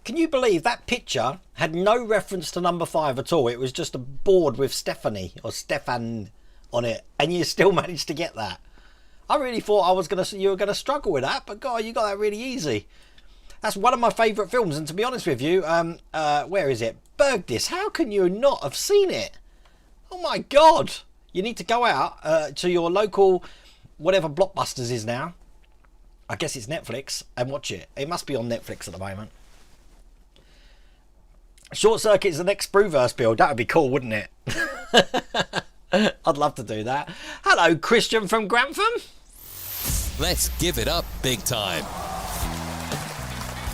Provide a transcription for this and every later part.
Can you believe that picture had no reference to number 5 at all? It was just a board with Stephanie or Stefan on it, and you still managed to get that. I really thought you were gonna struggle with that, but God, you got that really easy. That's one of my favourite films, and to be honest with you, where is it? Bergdis. How can you not have seen it? Oh my God! You need to go out to your local, whatever Blockbusters is now. I guess it's Netflix, and watch it. It must be on Netflix at the moment. Short Circuit is the next Brewverse build. That would be cool, wouldn't it? I'd love to do that. Hello, Christian from Grantham. Let's give it up big time.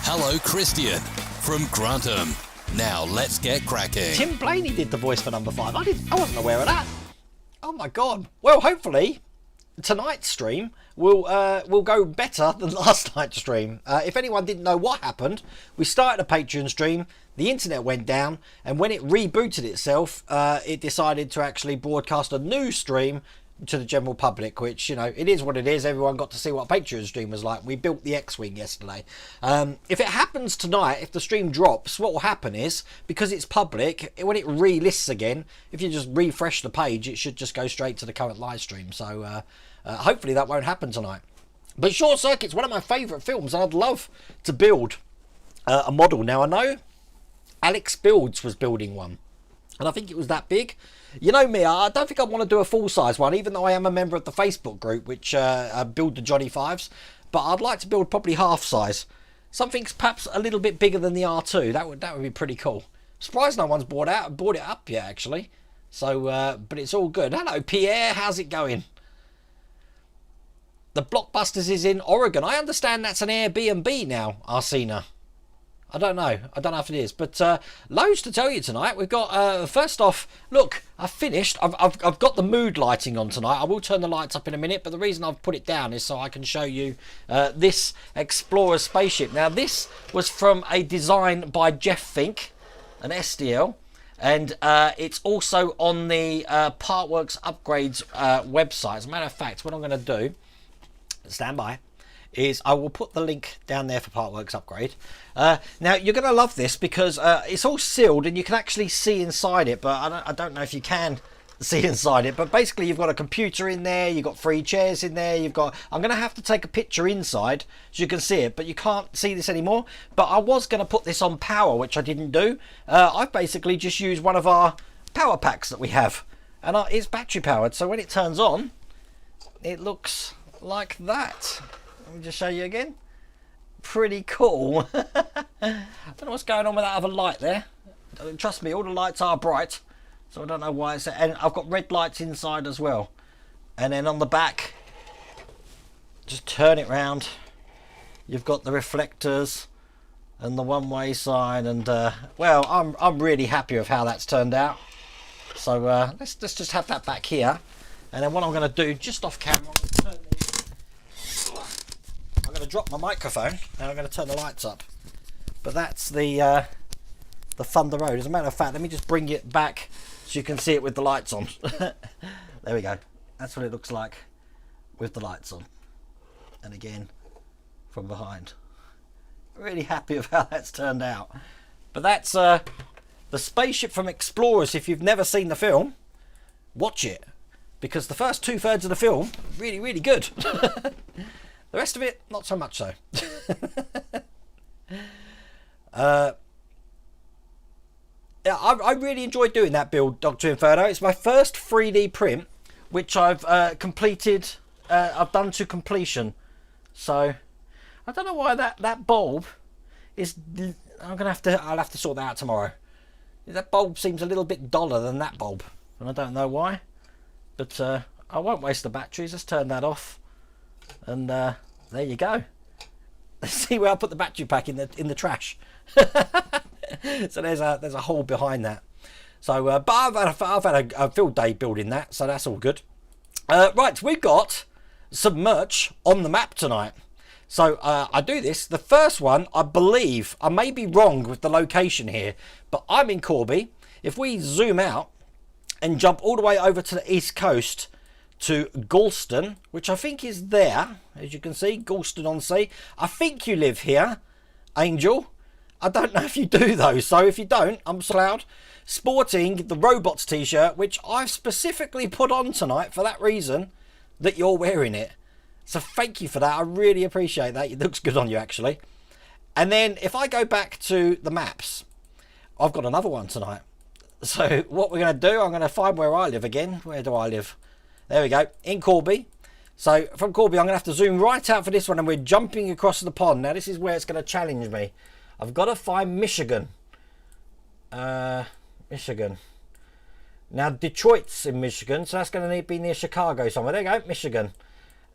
Hello, Christian from Grantham. Now let's get cracking. Tim Blaney did the voice for number 5. I wasn't aware of that. Oh my God. Well, hopefully tonight's stream will go better than last night's stream. If anyone didn't know what happened, we started a Patreon stream, the internet went down, and when it rebooted itself, it decided to actually broadcast a new stream to the general public, which, you know, it is what it is. Everyone got to see what a Patreon stream was like. We built the X-Wing yesterday. If it happens tonight, if the stream drops, what will happen is, because it's public, when it relists again, if you just refresh the page, it should just go straight to the current live stream. So hopefully that won't happen tonight. But Short Circuit's one of my favourite films, and I'd love to build a model. Now, I know Alex Builds was building one, and I think it was that big. You know me, I don't think I want to do a full-size one, even though I am a member of the Facebook group, which build the Johnny Fives. But I'd like to build probably half-size. Something's perhaps a little bit bigger than the R2. That would be pretty cool. Surprised no one's bought it up yet, actually. So, but it's all good. Hello, Pierre. How's it going? The Blockbusters is in Oregon. I understand that's an Airbnb now, Arsena. I don't know if it is, but loads to tell you tonight. We've got first off, look, I've finished. I've got the mood lighting on tonight. I will turn the lights up in a minute, but the reason I've put it down is so I can show you this Explorer spaceship. Now, this was from a design by Jeff Fink, an SDL, and it's also on the Partworks Upgrades website. As a matter of fact, what I'm going to do, stand by, is I will put the link down there for Partworks Upgrade. Now, you're going to love this because it's all sealed and you can actually see inside it, but I don't know if you can see inside it. But basically, you've got a computer in there, you've got 3 chairs in there, I'm going to have to take a picture inside so you can see it, but you can't see this anymore. But I was going to put this on power, which I didn't do. I've basically just used one of our power packs that we have, and it's battery powered, so when it turns on, it looks like that. Let me just show you again. Pretty cool. I don't know what's going on with that other light there. Trust me, all the lights are bright, so I don't know why it's... And I've got red lights inside as well. And then on the back, just turn it round. You've got the reflectors and the one-way sign, and well, I'm really happy with how that's turned out. So let's just have that back here, and then what I'm going to do just off camera, I'm going to drop my microphone and I'm going to turn the lights up. But that's the Thunder Road. As a matter of fact, let me just bring it back so you can see it with the lights on. There we go. That's what it looks like with the lights on. And again, from behind. Really happy with how that's turned out. But that's the spaceship from Explorers. If you've never seen the film, watch it. Because the first 2/3 of the film, really, really good. The rest of it, not so much so. Yeah, I really enjoyed doing that build, Dr. Inferno. It's my first 3D print, which I've completed. I've done to completion. So I don't know why that bulb is. I'll have to sort that out tomorrow. That bulb seems a little bit duller than that bulb, and I don't know why. But I won't waste the batteries. Let's turn that off, and there you go. Let's see where I put the battery pack in the trash. So there's a hole behind that. So, but I've had a field day building that, so that's all good. Right, we've got some merch on the map tonight. So I do this. The first one, I believe, I may be wrong with the location here, but I'm in Corby. If we zoom out and jump all the way over to the east coast to Galston, which I think is there, as you can see, Galston on Sea. I think you live here, Angel. I don't know if you do though, so if you don't, I'm so loud. Sporting the Robots t-shirt, which I've specifically put on tonight for that reason, that you're wearing it. So thank you for that. I really appreciate that. It looks good on you, actually. And then if I go back to the maps, I've got another one tonight. So what we're going to do, I'm going to find where I live again. Where do I live? There we go, in Corby. So from Corby, I'm going to have to zoom right out for this one, and we're jumping across the pond. Now this is where it's going to challenge me. I've got to find Michigan. Michigan. Now Detroit's in Michigan, so that's going to be near Chicago somewhere. There you go, Michigan.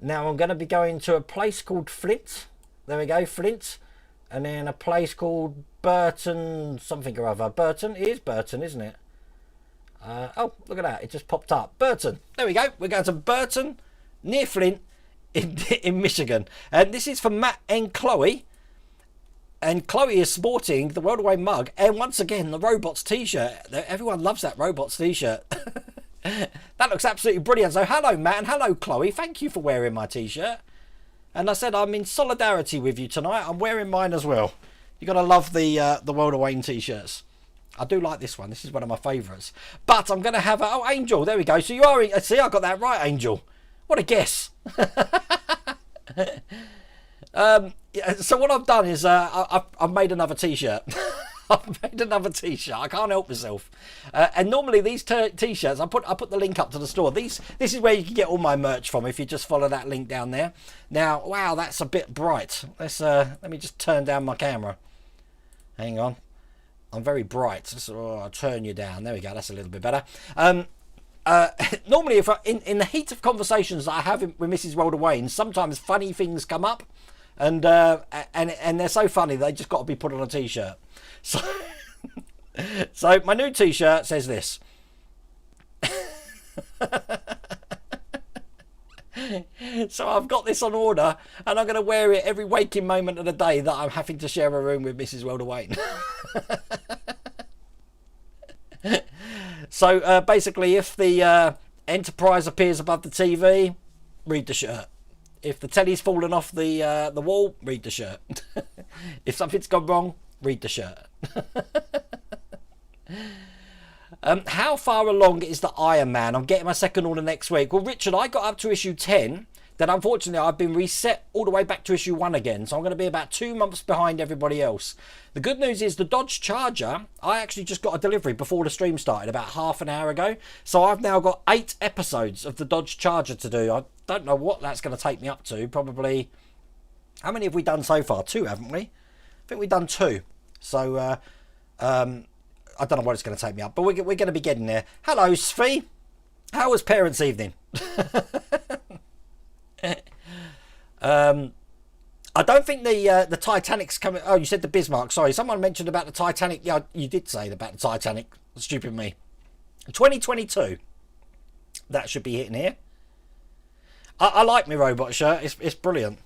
Now I'm going to be going to a place called Flint. There we go, Flint. And then a place called Burton something or other. Burton? It is Burton, isn't it? Oh, look at that. It just popped up. Burton. There we go. We're going to Burton, near Flint, in Michigan. And this is for Matt and Chloe. And Chloe is sporting the World Away mug. And once again, the Robots t-shirt. Everyone loves that Robots t-shirt. That looks absolutely brilliant. So hello, Matt, and hello, Chloe. Thank you for wearing my t-shirt. And I said I'm in solidarity with you tonight. I'm wearing mine as well. You got to love the World of Wayne t-shirts. I do like this one. This is one of my favourites. But I'm going to have oh, Angel. There we go. So you are. See, I got that right, Angel. What a guess. So what I've done is I've made another t-shirt. I've made another t-shirt. I can't help myself. And normally these t-shirts, I put the link up to the store. This is where you can get all my merch from if you just follow that link down there. Now, wow, that's a bit bright. Let me just turn down my camera. Hang on. I'm very bright. I'll turn you down. There we go. That's a little bit better. Normally, if in the heat of conversations that I have with Mrs. Walder Wayne, sometimes funny things come up, and they're so funny they just got to be put on a t-shirt. So my new t-shirt says this. So I've got this on order, and I'm going to wear it every waking moment of the day that I'm having to share a room with Mrs. Walder Wayne. So basically, if the Enterprise appears above the TV, read the shirt. If the telly's fallen off the wall, read the shirt. If something's gone wrong, read the shirt. How far along is the Iron Man? I'm getting my second order next week. Well, Richard, I got up to issue 10. Then unfortunately I've been reset all the way back to issue 1 again, so I'm going to be about 2 months behind everybody else. The good news is the Dodge Charger, I actually just got a delivery before the stream started about half an hour ago, so I've now got 8 episodes of the Dodge Charger to do. I don't know what that's going to take me up to. Probably, how many have we done so far? 2, haven't we? I think we've done 2. So I don't know what it's going to take me up, but we're going to be getting there. Hello, Svi. How was parents' evening? I don't think the Titanic's coming. Oh, you said the Bismarck. Sorry, someone mentioned about the Titanic. Yeah, you did say about the Titanic. Stupid me. 2022. That should be hitting here. I like my robot shirt. It's brilliant.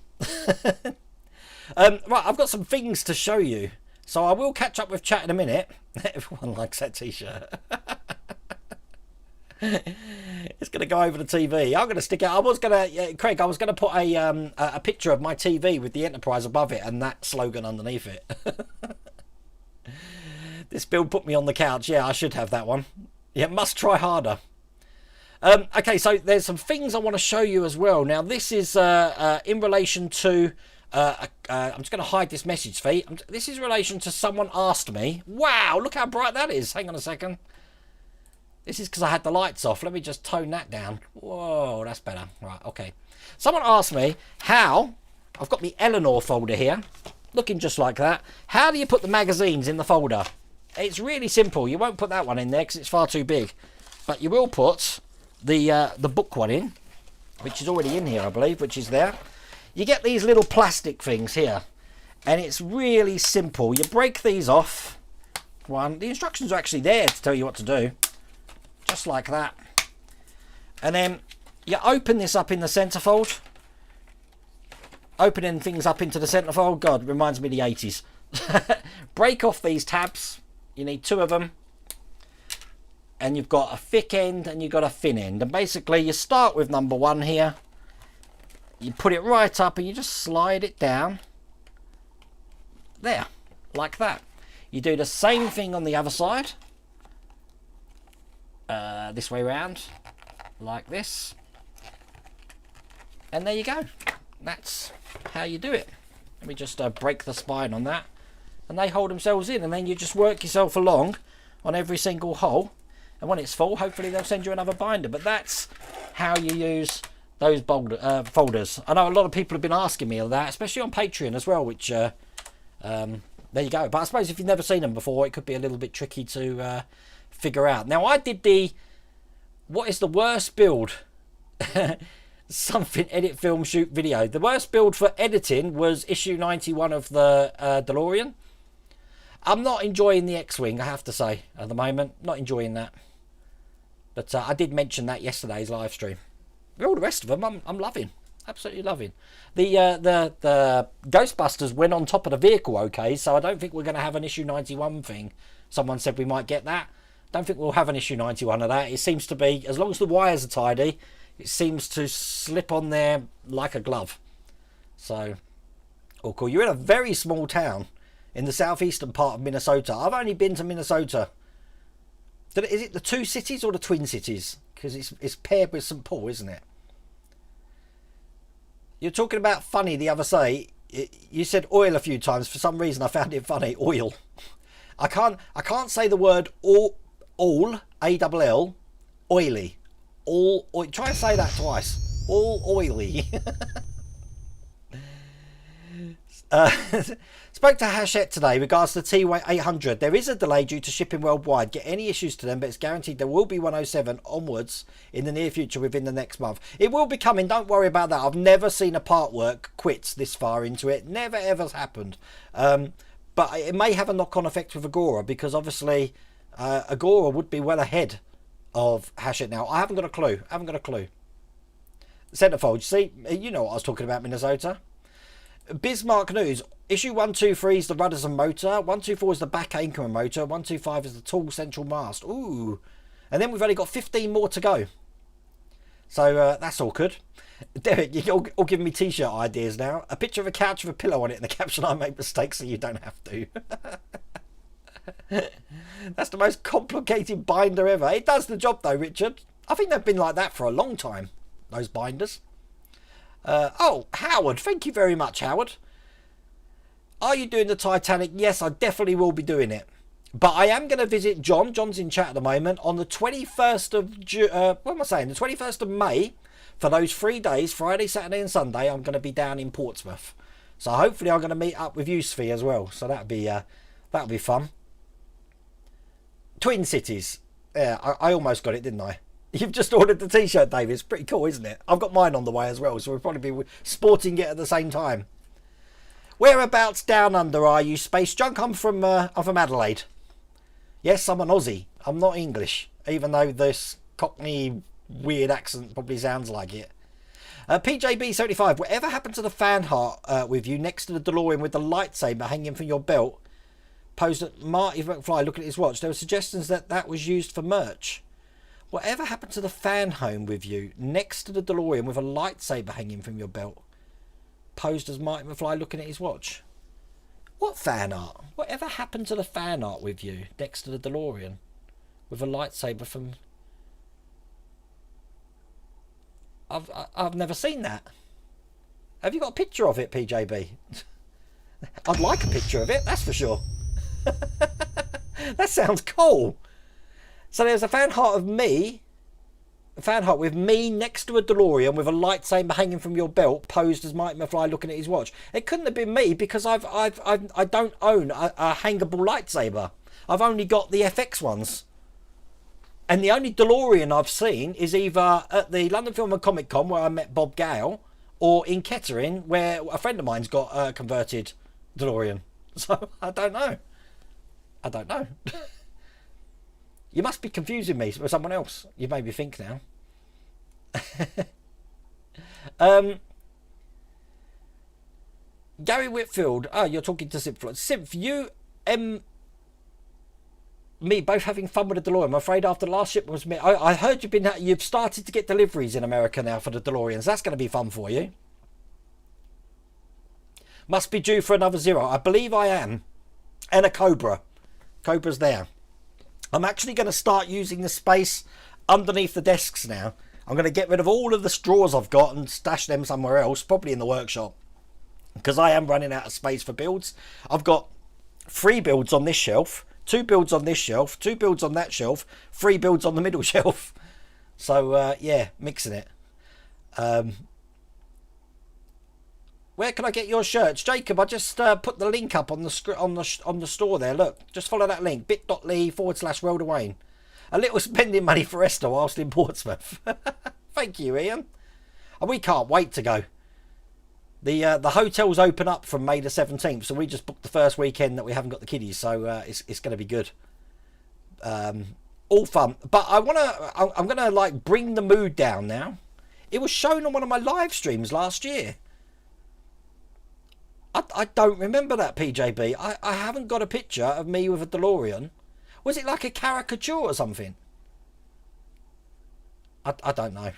Right, I've got some things to show you. So I will catch up with chat in a minute. Everyone likes that t-shirt. It's going to go over the TV. I'm going to stick it. I was going to, Craig, I was going to put a picture of my TV with the Enterprise above it and that slogan underneath it. This build put me on the couch. Yeah, I should have that one. Yeah, must try harder. Okay, so there's some things I want to show you as well. Now, this is in relation to... I'm just going to hide this message feed. This is in relation to someone asked me. Wow, look how bright that is. Hang on a second. This is because I had the lights off. Let me just tone that down. Whoa, that's better. Right, okay. Someone asked me how... I've got the Eleanor folder here. Looking just like that. How do you put the magazines in the folder? It's really simple. You won't put that one in there because it's far too big. But you will put the book one in, which is already in here, I believe, which is there. You get these little plastic things here. And it's really simple. You break these off. One. The instructions are actually there to tell you what to do. Just like that. And then you open this up in the centerfold. Opening things up into the centerfold. God, reminds me of the 80s. Break off these tabs. You need 2 of them. And you've got a thick end and you've got a thin end. And basically you start with number 1 here. You put it right up and you just slide it down. There. like that. You do the same thing on the other side. This way round, like this. And there you go. That's how you do it. Let me just break the spine on that. And they hold themselves in, and then you just work yourself along on every single hole. And when it's full, hopefully they'll send you another binder. But that's how you use those folders. I know a lot of people have been asking me of that, especially on Patreon as well, which there you go. But I suppose if you've never seen them before, it could be a little bit tricky to figure out. Now, I did what is the worst build? Something edit, film, shoot, video. The worst build for editing was issue 91 of the DeLorean. I'm not enjoying the X-Wing, I have to say, at the moment. Not enjoying that. But I did mention that yesterday's live stream. But all the rest of them, I'm loving. Absolutely loving. The Ghostbusters went on top of the vehicle okay, so I don't think we're going to have an issue 91 thing. Someone said we might get that. Don't think we'll have an issue 91 of that. It seems to be, as long as the wires are tidy, it seems to slip on there like a glove. So, all cool. You're in a very small town in the southeastern part of Minnesota. I've only been to Minnesota. Is it the two cities or the twin cities? Because it's paired with St. Paul, isn't it? You're talking about funny the other day. You said oil a few times. For some reason, I found it funny. Oil. I can't say the word all A-double-L, oily. Try and say that twice. All oily. Spoke to Hachette today regards to the T800. There is a delay due to shipping worldwide. Get any issues to them, but it's guaranteed there will be 107 onwards in the near future within the next month. It will be coming, don't worry about that. I've never seen a part work quits this far into it. Never ever happened. But it may have a knock-on effect with Agora, because obviously Agora would be well ahead of Hachette now. I haven't got a clue. Centerfold, see, you know what I was talking about, Minnesota. Bismarck News, issue 123 is the rudders and motor, 124 is the back anchor and motor, 125 is the tall central mast. Ooh, and then we've only got 15 more to go. So that's all good. Derek, you're all giving me t-shirt ideas now. A picture of a couch with a pillow on it and the caption, I make mistakes so you don't have to. That's the most complicated binder ever. It does the job though, Richard. I think they've been like that for a long time, those binders. Oh, Howard, thank you very much, Howard. Are you doing the Titanic? Yes, I definitely will be doing it. But I am going to visit John. John's in chat at the moment. On the 21st of the 21st of May, for those 3 days, Friday, Saturday and Sunday, I'm going to be down in Portsmouth. So hopefully I'm going to meet up with you, Svi, as well. So that'll be fun. Twin Cities. Yeah, I almost got it, didn't I? You've just ordered the t-shirt, David. It's pretty cool, isn't it? I've got mine on the way as well, so we'll probably be sporting it at the same time. Whereabouts down under are you, Space Junk? I'm from Adelaide. Yes, I'm an Aussie. I'm not English, even though this Cockney weird accent probably sounds like it. PJB75, whatever happened to the fan heart with you next to the DeLorean with the lightsaber hanging from your belt? Posed at Marty McFly looking at his watch. There were suggestions that was used for merch. Whatever happened to the fan home with you next to the DeLorean with a lightsaber hanging from your belt? Posed as Marty McFly looking at his watch. What fan art? Whatever happened to the fan art with you next to the DeLorean with a lightsaber from... I've never seen that. Have you got a picture of it, PJB? I'd like a picture of it, that's for sure. That sounds cool. So there's a fan heart of me, a fan heart with me next to a DeLorean with a lightsaber hanging from your belt, posed as Mike McFly looking at his watch. It couldn't have been me because I don't own a hangable lightsaber. I've only got the FX ones. And the only DeLorean I've seen is either at the London Film and Comic Con where I met Bob Gale, or in Kettering where a friend of mine's got a converted DeLorean. So I don't know. You must be confusing me with someone else. You made me think now. Gary Whitfield. Oh, you're talking to Synth. Synth, you me both having fun with the DeLorean. I'm afraid after the last shipment was me. I heard you've started to get deliveries in America now for the DeLoreans. That's going to be fun for you. Must be due for another zero. I believe I am. and a Cobra. Cobra's there. I'm actually going to start using the space underneath the desks now. I'm going to get rid of all of the straws I've got and stash them somewhere else, probably in the workshop, because I am running out of space for builds. I've got 3 builds on this shelf, 2 builds on this shelf, 2 builds on that shelf, 3 builds on the middle shelf. So yeah, mixing it. Where can I get your shirts, Jacob? I just put the link up on the store there. Look, just follow that link, bit.ly/World A little spending money for Esther whilst in Portsmouth. Thank you, Ian. And we can't wait to go. The hotels open up from May the 17th, so we just booked the first weekend that we haven't got the kiddies, so it's going to be good. All fun, but I'm gonna like bring the mood down now. It was shown on one of my live streams last year. I don't remember that, PJB. I haven't got a picture of me with a DeLorean. Was it like a caricature or something? I don't know.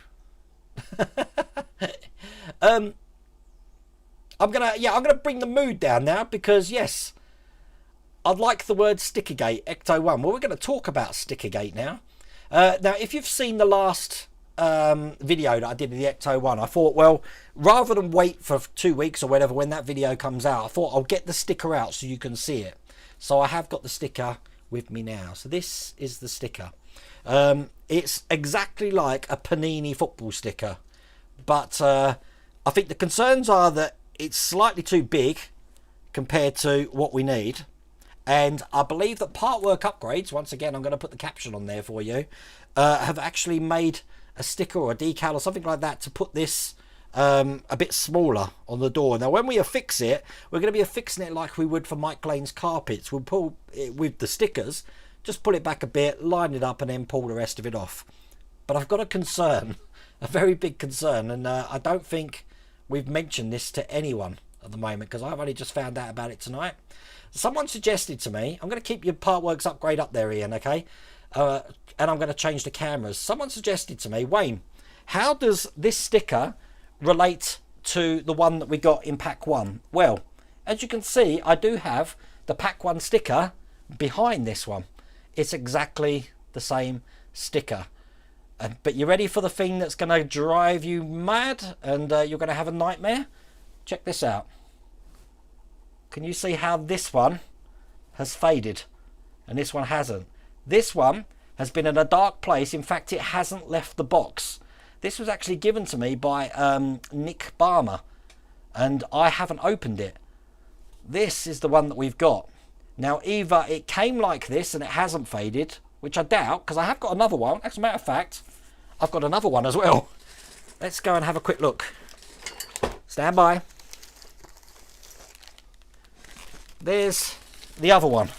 I'm gonna bring the mood down now because yes, I'd like the word Stickergate Ecto 1. Well, we're going to talk about Stickergate now. Now, if you've seen the last video that I did of the Ecto 1, I thought, well, rather than wait for 2 weeks or whatever when that video comes out, I thought I'll get the sticker out so you can see it. So I have got the sticker with me now. So this is the sticker. It's exactly like a Panini football sticker, but I think the concerns are that it's slightly too big compared to what we need. And I believe that Part Work Upgrades, once again, I'm going to put the caption on there for you, have actually made a sticker or a decal or something like that to put this a bit smaller on the door. Now, when we affix it, we're going to be affixing it like we would for Mike Lane's carpets. We'll pull it with the stickers, just pull it back a bit, line it up, and then pull the rest of it off. But I've got a concern, a very big concern, and I don't think we've mentioned this to anyone at the moment because I've only just found out about it tonight. Someone suggested to me, I'm going to keep your Partworks upgrade up there, Ian, okay? And I'm going to change the cameras. Someone suggested to me, Wayne, how does this sticker relate to the one that we got in Pack 1? Well, as you can see, I do have the Pack 1 sticker behind this one. It's exactly the same sticker. But you ready for the thing that's going to drive you mad and you're going to have a nightmare? Check this out. Can you see how this one has faded and this one hasn't? This one has been in a dark place. In fact, it hasn't left the box. This was actually given to me by Nick Barmer and I haven't opened it. This is the one that we've got. Now, either it came like this and it hasn't faded, which I doubt because I have got another one. As a matter of fact, I've got another one as well. Let's go and have a quick look. Stand by. There's the other one.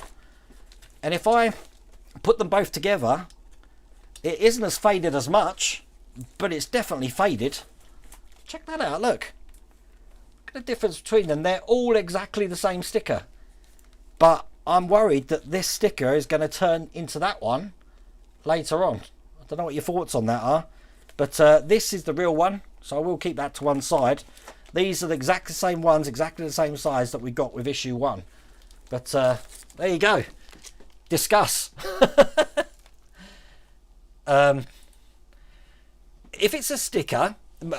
And if I put them both together, it isn't as faded as much, but it's definitely faded. Check that out, look. Look at the difference between them. They're all exactly the same sticker. But I'm worried that this sticker is going to turn into that one later on. I don't know what your thoughts on that are. But this is the real one, so I will keep that to one side. These are the exact same ones, exactly the same size that we got with issue 1. But there you go. Discuss. If it's a sticker,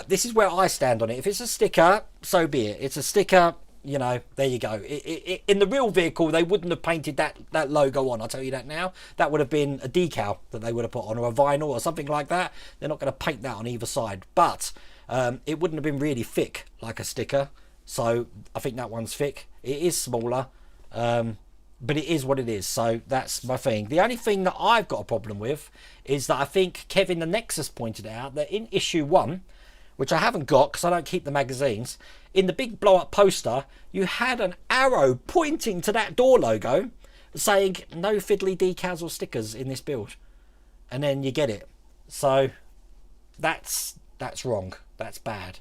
this is where I stand on it. If it's a sticker, so be it. It's a sticker, you know, there you go. In the real vehicle, they wouldn't have painted that logo on. I'll tell you that now. That would have been a decal that they would have put on, or a vinyl or something like that. They're not going to paint that on either side. But it wouldn't have been really thick like a sticker. So I think that one's thick. It is smaller. But it is what it is, so that's my thing. The only thing that I've got a problem with is that I think Kevin the Nexus pointed out that in issue 1, which I haven't got because I don't keep the magazines, in the big blow up poster you had an arrow pointing to that door logo saying no fiddly decals or stickers in this build, and then you get it. So that's wrong, that's bad,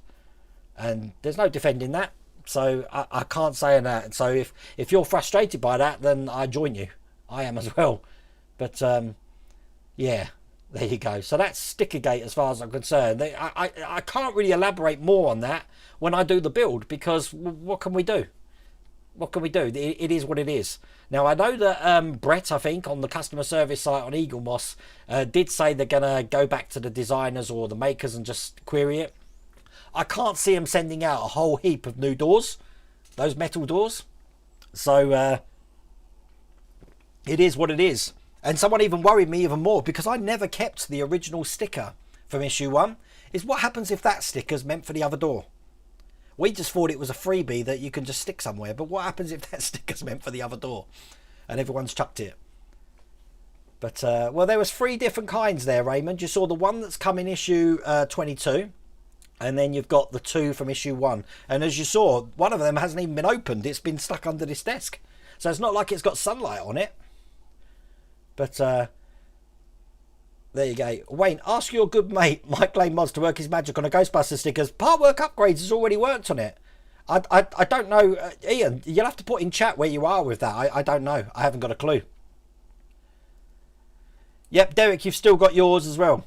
and there's no defending that. So I can't say that. So if you're frustrated by that, then I join you. I am as well. But yeah, there you go. So that's Stickergate as far as I'm concerned. I can't really elaborate more on that when I do the build because what can we do? what can we do? It is what it is. Now, I know that Brett, I think, on the customer service site on Eagle Moss, did say they're going to go back to the designers or the makers and just query it. I can't see them sending out a whole heap of new doors, those metal doors. So, it is what it is. And someone even worried me even more, because I never kept the original sticker from issue 1, is what happens if that sticker's meant for the other door? We just thought it was a freebie that you can just stick somewhere, but what happens if that sticker's meant for the other door and everyone's chucked it? But, well, there was 3 different kinds there, Raymond. You saw the one that's come in issue 22, and then you've got the 2 from issue 1. And as you saw, one of them hasn't even been opened. It's been stuck under this desk. So it's not like it's got sunlight on it. But, there you go. Wayne, ask your good mate Mike Lane Mods to work his magic on a Ghostbusters stickers. Part Work Upgrades has already worked on it. I don't know. Ian, you'll have to put in chat where you are with that. I don't know. I haven't got a clue. Yep, Derek, you've still got yours as well.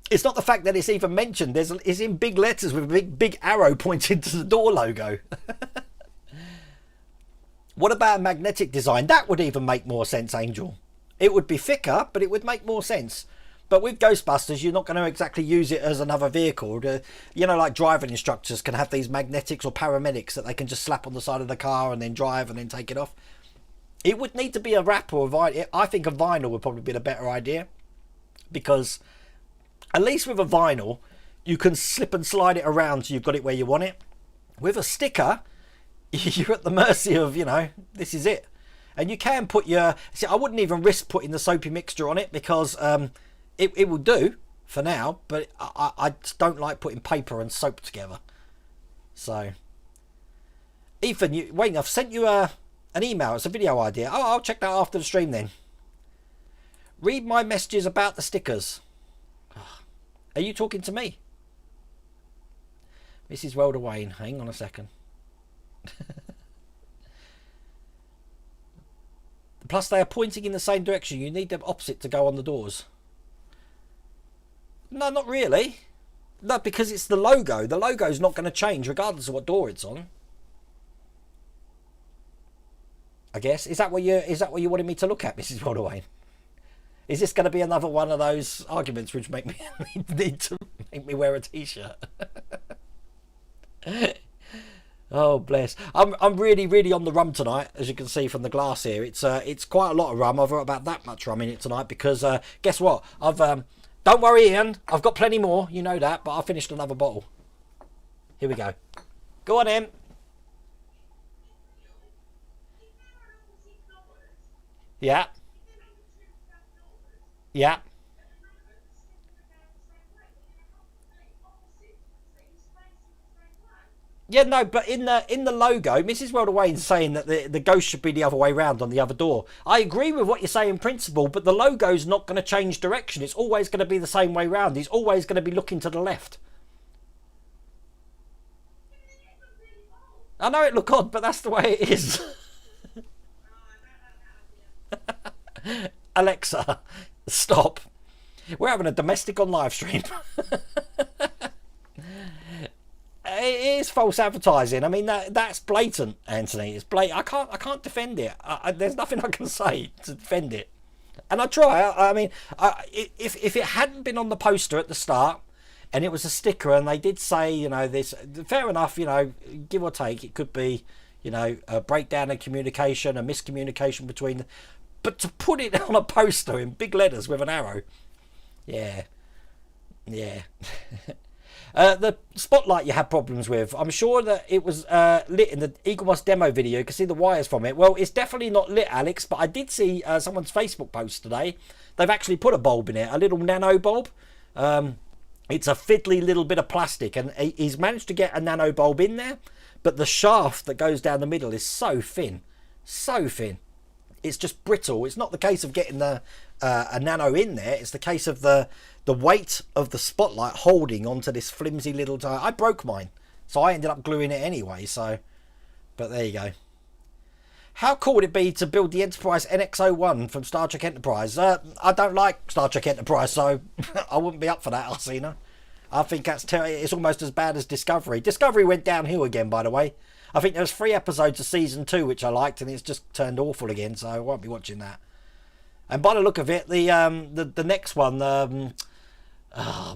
It's not the fact that it's even mentioned. It's in big letters with a big arrow pointing to the door logo. What about a magnetic design? That would even make more sense, Angel. It would be thicker, but it would make more sense. But with Ghostbusters, you're not going to exactly use it as another vehicle. You know, like driving instructors can have these magnetics or paramedics that they can just slap on the side of the car and then drive and then take it off. It would need to be a wrap or a vinyl. I think a vinyl would probably be the better idea. Because at least with a vinyl, you can slip and slide it around so you've got it where you want it. With a sticker, you're at the mercy of, you know, this is it. And you can put your... See, I wouldn't even risk putting the soapy mixture on it because... It will do for now, but I just don't like putting paper and soap together. So, Ethan, wait, I've sent you an email. It's a video idea. Oh, I'll check that after the stream then. Read my messages about the stickers. Are you talking to me? Mrs. Welder Wayne, hang on a second. Plus, they are pointing in the same direction. You need them opposite to go on the doors. No, not really. No, because it's the logo. The logo's not going to change regardless of what door it's on. I guess. Is that what you wanted me to look at, Mrs. Waldaway? Is this going to be another one of those arguments which make me need to make me wear a t-shirt? Oh bless! I'm really on the rum tonight, as you can see from the glass here. It's quite a lot of rum. I've got about that much rum in it tonight because guess what? Don't worry, Ian. I've got plenty more. You know that, but I finished another bottle. Here we go. Go on, Em. Yeah. Yeah. Yeah, no, but in the logo, Mrs. Welder Wayne's saying that the ghost should be the other way round on the other door. I agree with what you're saying in principle, but the logo's not going to change direction. It's always going to be the same way round. He's always going to be looking to the left. I know it look odd, but that's the way it is. Alexa, stop. We're having a domestic on live stream. It is false advertising. I mean, that's blatant, Anthony. It's blatant. I can't defend it. There's nothing I can say to defend it. And I try. I mean, if it hadn't been on the poster at the start, and it was a sticker, and they did say, you know, this, fair enough, you know, give or take, it could be, you know, a breakdown in communication, a miscommunication between... But to put it on a poster in big letters with an arrow, yeah. The spotlight you had problems with, I'm sure that it was lit in the Eagle Moss demo video. You can see the wires from it. Well, it's definitely not lit, Alex, but I did see someone's Facebook post today. They've actually put a bulb in it, a little nano bulb. It's a fiddly little bit of plastic, and he's managed to get a nano bulb in there, but the shaft that goes down the middle is so thin. It's just brittle. It's not the case of getting a nano in there. It's the case of the weight of the spotlight holding onto this flimsy little tire. I broke mine, so I ended up gluing it anyway. So, but there you go. How cool would it be to build the Enterprise NX-01 from Star Trek Enterprise? I don't like Star Trek Enterprise, so I wouldn't be up for that, Arsena. I think it's almost as bad as Discovery. Discovery went downhill again, by the way. I think there's 3 episodes of season 2 which I liked, and it's just turned awful again, so I won't be watching that. And by the look of it, the next one,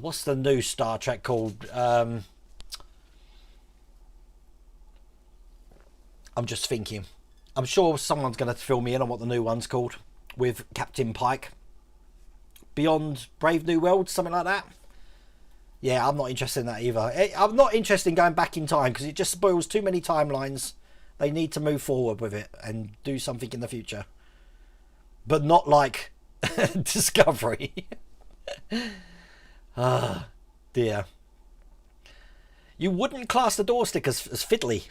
what's the new Star Trek called? I'm just thinking. I'm sure someone's going to fill me in on what the new one's called, with Captain Pike. Beyond Brave New World, something like that. Yeah, I'm not interested in that either. I'm not interested in going back in time because it just spoils too many timelines. They need to move forward with it and do something in the future. But not like Discovery. Ah, dear. You wouldn't class the door stickers as fiddly.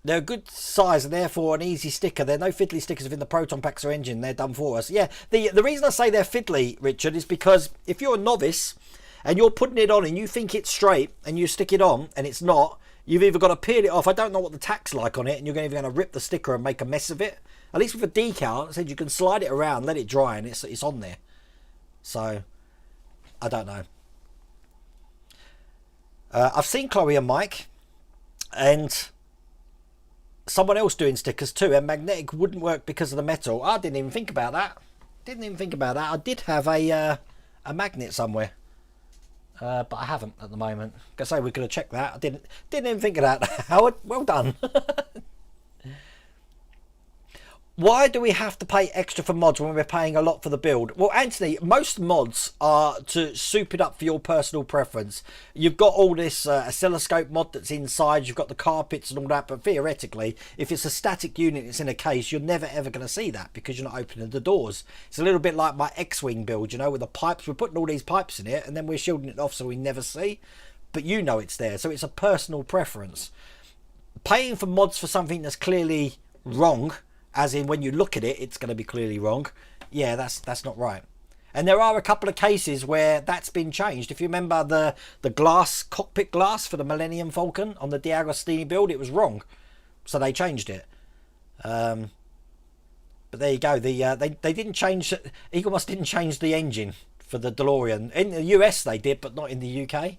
They're a good size and therefore an easy sticker. There are no fiddly stickers within the proton packs or engine. They're done for us. Yeah, the reason I say they're fiddly, Richard, is because if you're a novice and you're putting it on and you think it's straight and you stick it on and it's not, you've either got to peel it off. I don't know what the tack's like on it, and you're either going to rip the sticker and make a mess of it. At least with a decal, it said you can slide it around, let it dry, and it's on there. So, I don't know. I've seen Chloe and Mike, and someone else doing stickers too, and magnetic wouldn't work because of the metal. I didn't even think about that. I did have a magnet somewhere, but I haven't at the moment. I say we're going to check that. I didn't even think of that. Howard, well done. Why do we have to pay extra for mods when we're paying a lot for the build? Well, Anthony, most mods are to soup it up for your personal preference. You've got all this oscilloscope mod that's inside, you've got the carpets and all that, but theoretically, if it's a static unit that's in a case, you're never ever going to see that because you're not opening the doors. It's a little bit like my X-Wing build, you know, with the pipes. We're putting all these pipes in it and then we're shielding it off so we never see, but you know it's there, so it's a personal preference. Paying for mods for something that's clearly wrong, as in when you look at it, it's going to be clearly wrong. Yeah, that's not right. And there are a couple of cases where that's been changed. If you remember the glass, cockpit glass for the Millennium Falcon on the D'Agostini build, it was wrong. So they changed it. But there you go. They didn't change... Eaglemoss didn't change the engine for the DeLorean. In the US they did, but not in the UK.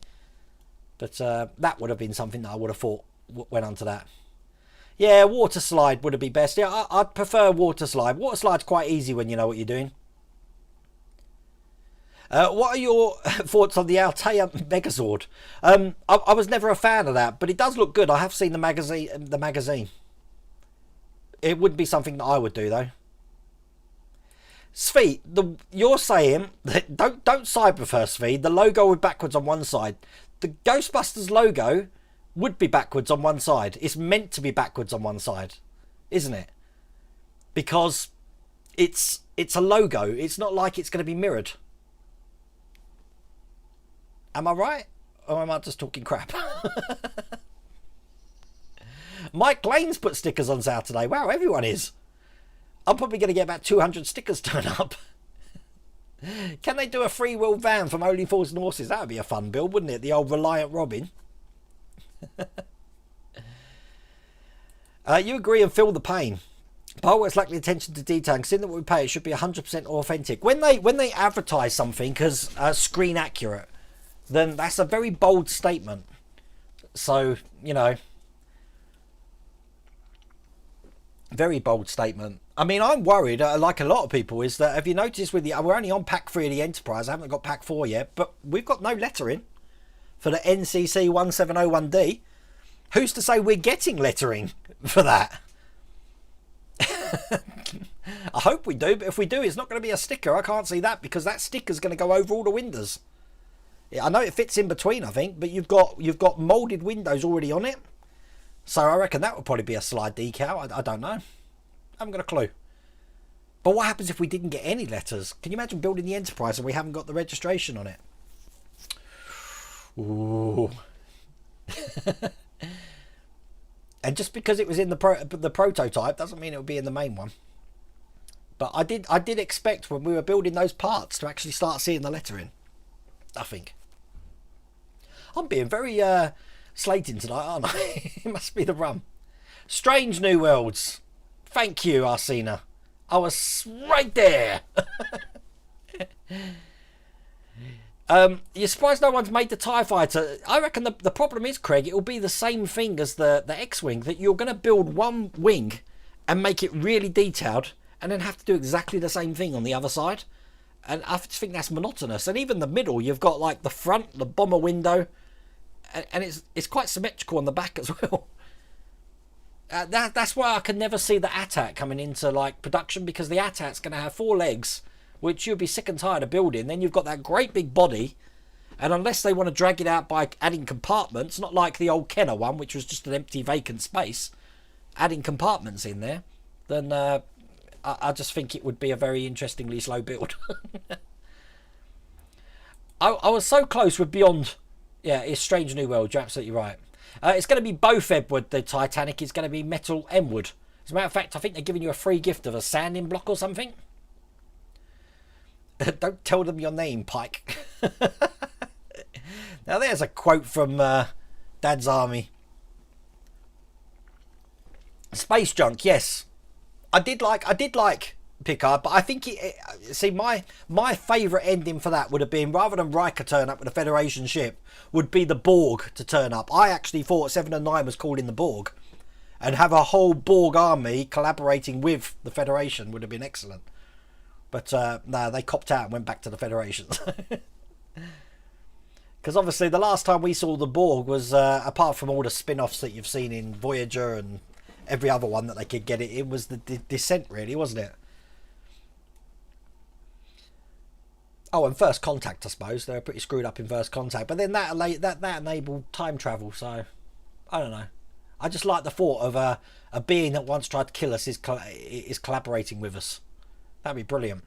But that would have been something that I would have thought went onto that. Yeah, water slide would be best. Yeah, I'd prefer water slide. Water slide's quite easy when you know what you're doing. What are your thoughts on the Altea Megazord? I was never a fan of that, but it does look good. I have seen the magazine. It wouldn't be something that I would do though. Svi, you're saying that don't side with her, Svi. The logo would backwards on one side. The Ghostbusters logo would be backwards on one side. It's meant to be backwards on one side, isn't it? Because it's a logo. It's not like it's going to be mirrored. Am I right? Or am I just talking crap? Mike Lane's put stickers on sale today. Wow, everyone is. I'm probably going to get about 200 stickers turn up. Can they do a free-wheel van from Only Fools and Horses? That would be a fun build, wouldn't it? The old Reliant Robin. You agree and feel the pain. Pilots lack the attention to detail. Considering that what we pay, it should be 100% authentic. When they advertise something as screen accurate, then that's a very bold statement. So, you know, very bold statement. I mean, I'm worried, like a lot of people, is that, have you noticed we're only on pack 3 of the Enterprise. I haven't got pack 4 yet, but we've got no lettering for the NCC 1701D. Who's to say we're getting lettering for that? I hope we do, but if we do, it's not going to be a sticker. I can't see that because that sticker's going to go over all the windows. Yeah, I know it fits in between, I think, but you've got moulded windows already on it. So I reckon that would probably be a slide decal. I don't know. I haven't got a clue. But what happens if we didn't get any letters? Can you imagine building the Enterprise and we haven't got the registration on it? Ooh. And just because it was in the prototype doesn't mean it would be in the main one. But I did expect when we were building those parts to actually start seeing the lettering. I think. I'm being very slating tonight, aren't I? It must be the rum. Strange New Worlds. Thank you, Arsena. I was right there. You're surprised no one's made the TIE fighter. I reckon the problem is, Craig, it'll be the same thing as the X-Wing, that you're going to build one wing and make it really detailed and then have to do exactly the same thing on the other side. And I just think that's monotonous. And even the middle, you've got like the front, the bomber window, and it's quite symmetrical on the back as well. That's why I can never see the AT-AT coming into like production, because the AT-AT's going to have 4 legs, which you'll be sick and tired of building. Then you've got that great big body, and unless they want to drag it out by adding compartments, not like the old Kenner one, which was just an empty vacant space, adding compartments in there, then I just think it would be a very interestingly slow build. I was so close with Beyond. Yeah, it's Strange New World. You're absolutely right. It's going to be both Edward, the Titanic. It's going to be Metal Emwood. As a matter of fact, I think they're giving you a free gift of a sanding block or something. Don't tell them your name, Pike. Now there's a quote from Dad's Army. Space junk, yes. I did like Picard, but I think see, my favourite ending for that would have been, rather than Riker turn up with a Federation ship, would be the Borg to turn up. I actually thought 7 and 9 was called in the Borg, and have a whole Borg army collaborating with the Federation would have been excellent. But no, they copped out and went back to the Federation. Because obviously the last time we saw the Borg was, apart from all the spin-offs that you've seen in Voyager and every other one that they could get it was the Descent, really, wasn't it? Oh, and First Contact, I suppose. They were pretty screwed up in First Contact. But then that enabled time travel, so I don't know. I just like the thought of a being that once tried to kill us is collaborating with us. That'd be brilliant.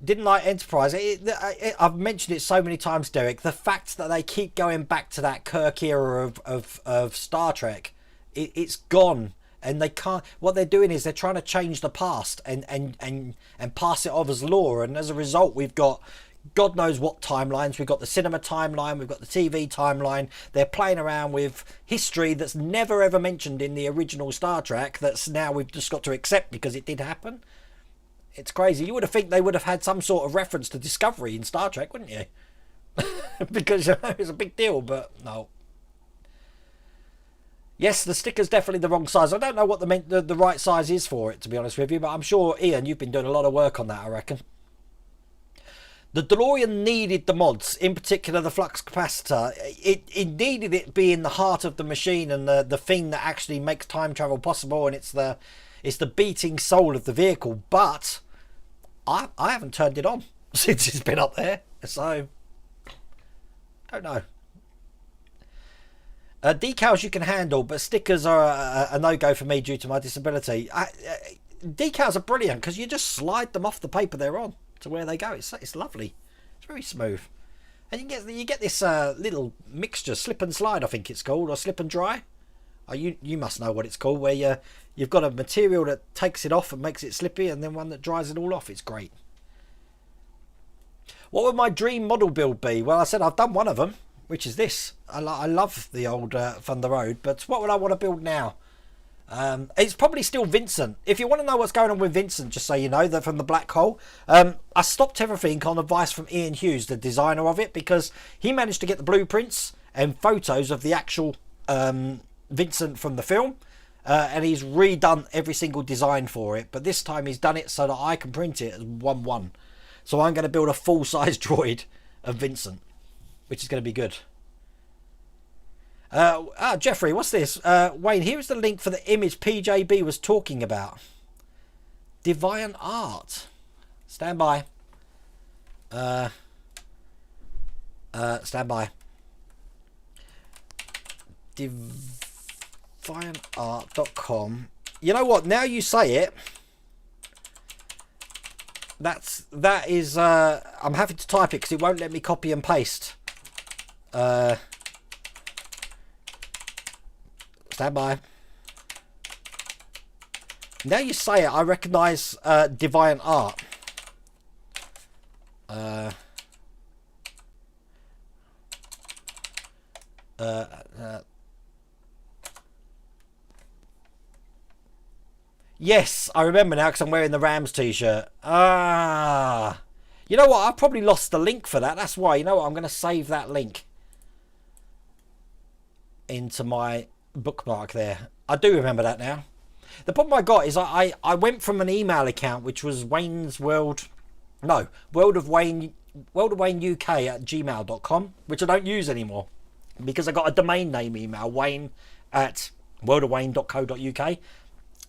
Didn't like Enterprise. I've mentioned it so many times, Derek. The fact that they keep going back to that Kirk era of Star Trek, it's gone, and they can't. What they're doing is they're trying to change the past and pass it off as lore, and as a result, we've got God knows what timelines. We've got the cinema timeline, we've got the TV timeline. They're playing around with history that's never ever mentioned in the original Star Trek, that's now we've just got to accept because it did happen. It's crazy. You would have think they would have had some sort of reference to Discovery in Star Trek, wouldn't you? Because it's a big deal, but no. Yes, the sticker's definitely the wrong size. I don't know what the right size is for it, to be honest with you, but I'm sure, Ian, you've been doing a lot of work on that, I reckon. The DeLorean needed the mods, in particular the flux capacitor. It needed it being the heart of the machine and the thing that actually makes time travel possible, and it's the beating soul of the vehicle. But I haven't turned it on since it's been up there, so don't know. Decals you can handle, but stickers are a no-go for me due to my disability. Decals are brilliant because you just slide them off the paper they're on to where they go. It's lovely. It's very smooth, and you get this little mixture, slip and slide, I think it's called, or slip and dry. Oh, you must know what it's called, where you've got a material that takes it off and makes it slippy, and then one that dries it all off. It's great. What would my dream model build be? Well, I said I've done one of them, which is this. I love the old Thunder Road, but what would I want to build now? It's probably still Vincent. If you want to know what's going on with Vincent, just so you know, that from the Black Hole, I stopped everything on advice from Ian Hughes, the designer of it, because he managed to get the blueprints and photos of the actual Vincent from the film, and he's redone every single design for it, but this time he's done it so that I can print it as 1-1. So I'm going to build a full-size droid of Vincent, which is going to be good. Jeffrey, what's this? Wayne, here is the link for the image PJB was talking about. Deviant Art. Stand by. Stand by. Deviantart.com. You know what? Now you say it. That is. I'm having to type it because it won't let me copy and paste. Stand by. Now you say it, I recognise Deviant Art. Yes, I remember now because I'm wearing the Rams t-shirt. Ah, You know what? I've probably lost the link for that. That's why. You know what? I'm going to save that link into my bookmark there. I do remember that now. The problem I got is I went from an email account which was Wayne's World, no, World of Wayne UK at gmail.com, which I don't use anymore because I got a domain name email, Wayne at worldofwayne.co.uk,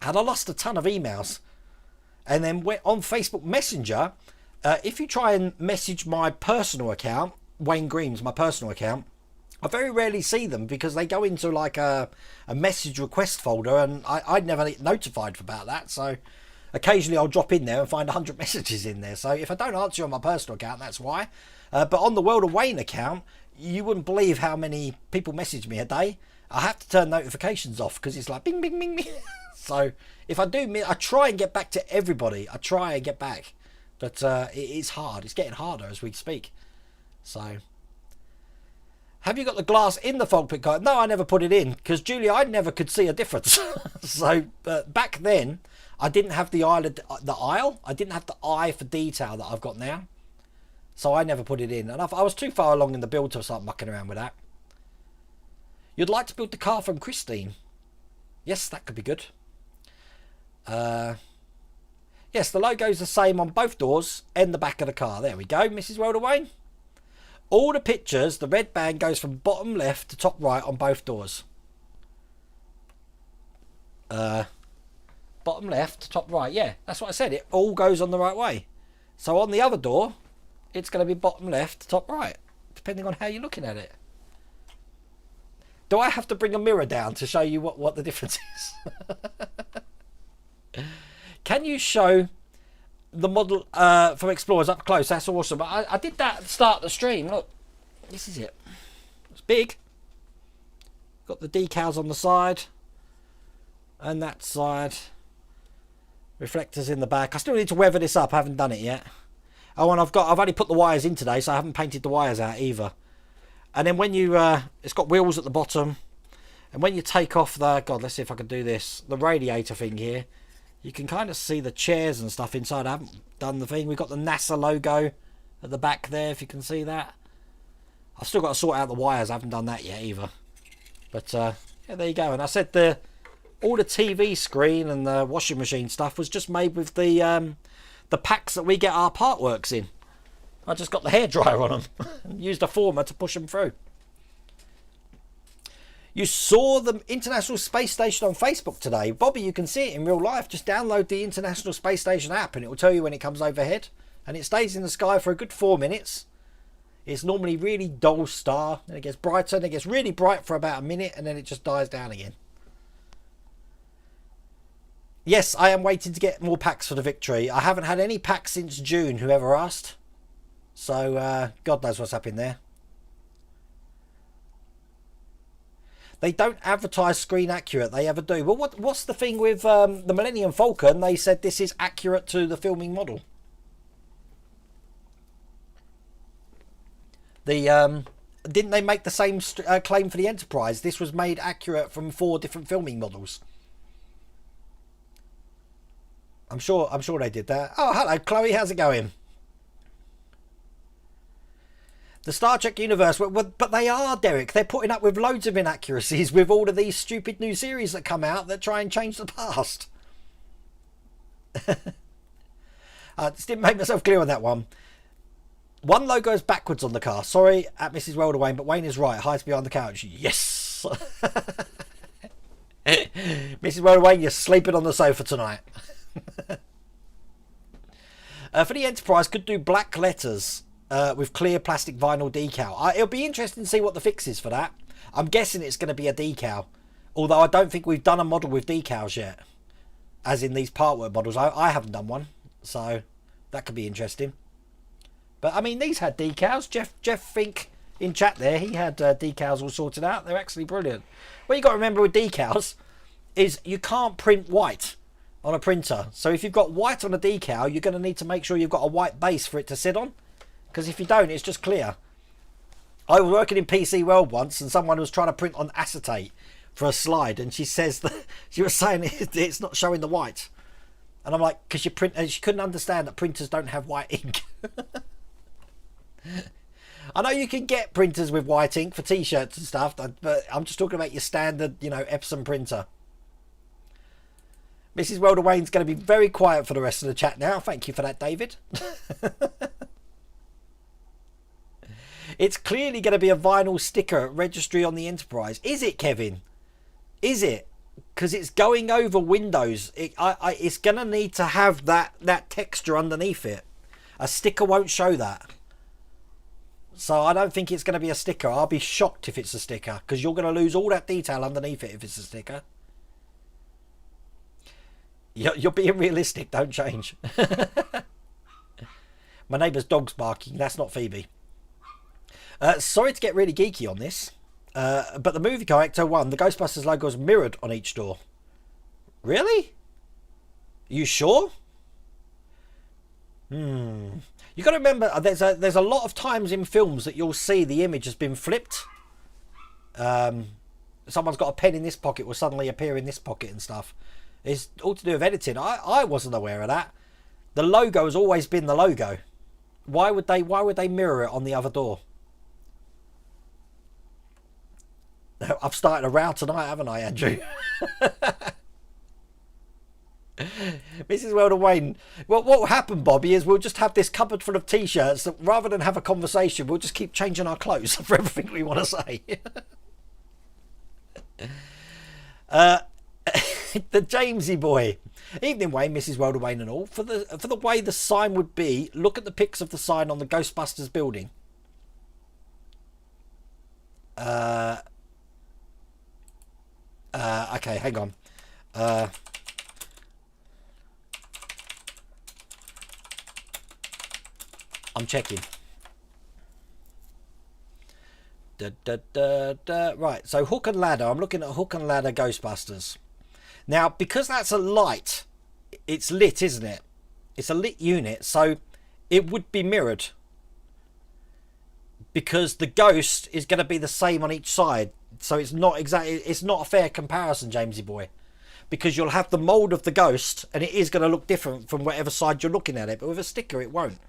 and I lost a ton of emails. And then went on Facebook Messenger. If you try and message my personal account, Wayne Greaves, my personal account, I very rarely see them because they go into like a message request folder, and I'd never notified about that. So occasionally I'll drop in there and find 100 messages in there. So if I don't answer you on my personal account, that's why. But on the World of Wayne account, you wouldn't believe how many people message me a day. I have to turn notifications off because it's like bing, bing, bing, bing. So if I do, I try and get back to everybody. I try and get back. But it's hard. It's getting harder as we speak. So... have you got the glass in the fog pit car? No, I never put it in because, Julia, I never could see a difference. So back then, I didn't have the aisle. I didn't have the eye for detail that I've got now. So I never put it in. And I was too far along in the build to start mucking around with that. You'd like to build the car from Christine? Yes, that could be good. Yes, the logo's the same on both doors and the back of the car. There we go, Mrs. World of Wayne. All the pictures, the red band goes from bottom left to top right on both doors. Bottom left to top right. Yeah, that's what I said. It all goes on the right way. So on the other door, it's going to be bottom left to top right, depending on how you're looking at it. Do I have to bring a mirror down to show you what the difference is? Can you show the model from Explorers up close? That's awesome. I did that at the start of the stream. Look, this is it. It's big. Got the decals on the side and that side. Reflectors in the back. I still need to weather this up. I haven't done it yet. Oh, and I've only put the wires in today, so I haven't painted the wires out either. And then when you it's got wheels at the bottom, and when you take off the, God, let's see if I can do this, the radiator thing here, you can kind of see the chairs and stuff inside. I haven't done the thing. We've got the NASA logo at the back there, if you can see that. I've still got to sort out the wires. I haven't done that yet either. But yeah, there you go. And I said all the TV screen and the washing machine stuff was just made with the packs that we get our part works in. I just got the hairdryer on them and used a former to push them through. You saw the International Space Station on Facebook today. Bobby, you can see it in real life. Just download the International Space Station app and it will tell you when it comes overhead. And it stays in the sky for a good 4 minutes. It's normally really dull star. Then it gets brighter and it gets really bright for about a minute and then it just dies down again. Yes, I am waiting to get more packs for the Victory. I haven't had any packs since June, whoever asked. So, God knows what's happening there. They don't advertise screen accurate. They ever do. Well, what's the thing with the Millennium Falcon? They said this is accurate to the filming model. Didn't they make the same claim for the Enterprise? This was made accurate from 4 different filming models. I'm sure they did that. Oh, hello, Chloe. How's it going? The Star Trek universe, but they are, Derek. They're putting up with loads of inaccuracies with all of these stupid new series that come out that try and change the past. Just didn't make myself clear on that one. One logo is backwards on the car. Sorry, at Mrs. World of Wayne, but Wayne is right. Hides behind the couch. Yes. Mrs. World of Wayne, you're sleeping on the sofa tonight. For the Enterprise, could do black letters. With clear plastic vinyl decal. It'll be interesting to see what the fix is for that. I'm guessing it's going to be a decal. Although I don't think we've done a model with decals yet. As in these partwork models. I haven't done one. So that could be interesting. But I mean, these had decals. Jeff Fink in chat there, he had decals all sorted out. They're actually brilliant. What you got to remember with decals is you can't print white on a printer. So if you've got white on a decal, you're going to need to make sure you've got a white base for it to sit on. Because if you don't, it's just clear. I was working in PC World once and someone was trying to print on acetate for a slide, and she says that she was saying it's not showing the white. And I'm like, because you print, and she couldn't understand that printers don't have white ink. I know you can get printers with white ink for t-shirts and stuff, but I'm just talking about your standard, Epson printer. Mrs. Welder Wayne's going to be very quiet for the rest of the chat now. Thank you for that, David. It's clearly going to be a vinyl sticker registry on the Enterprise. Is it, Kevin? Is it? Because it's going over Windows. It's going to need to have that texture underneath it. A sticker won't show that. So I don't think it's going to be a sticker. I'll be shocked if it's a sticker, because you're going to lose all that detail underneath it if it's a sticker. You're being realistic. Don't change. My neighbour's dog's barking. That's not Phoebe. Sorry to get really geeky on this, but the movie car Ecto 1, the Ghostbusters logo is mirrored on each door. Really? You sure? You got to remember, there's a lot of times in films that you'll see the image has been flipped. Someone's got a pen in this pocket will suddenly appear in this pocket and stuff. It's all to do with editing. I wasn't aware of that. The logo has always been the logo. Why would they mirror it on the other door? I've started a row tonight, haven't I, Andrew? Mrs. Welder Wayne. Well, what will happen, Bobby, is we'll just have this cupboard full of t-shirts that rather than have a conversation, we'll just keep changing our clothes for everything we want to say. The Jamesy boy. Evening, Wayne, Mrs. Welder Wayne and all. For the way the sign would be, look at the pics of the sign on the Ghostbusters building. Okay, hang on. I'm checking. Right, so hook and ladder. I'm looking at hook and ladder Ghostbusters. Now, because that's a light, it's lit, isn't it? It's a lit unit, so it would be mirrored. Because the ghost is going to be the same on each side. So it's not a fair comparison, Jamesy boy. Because you'll have the mould of the ghost, and it is going to look different from whatever side you're looking at it. But with a sticker, it won't.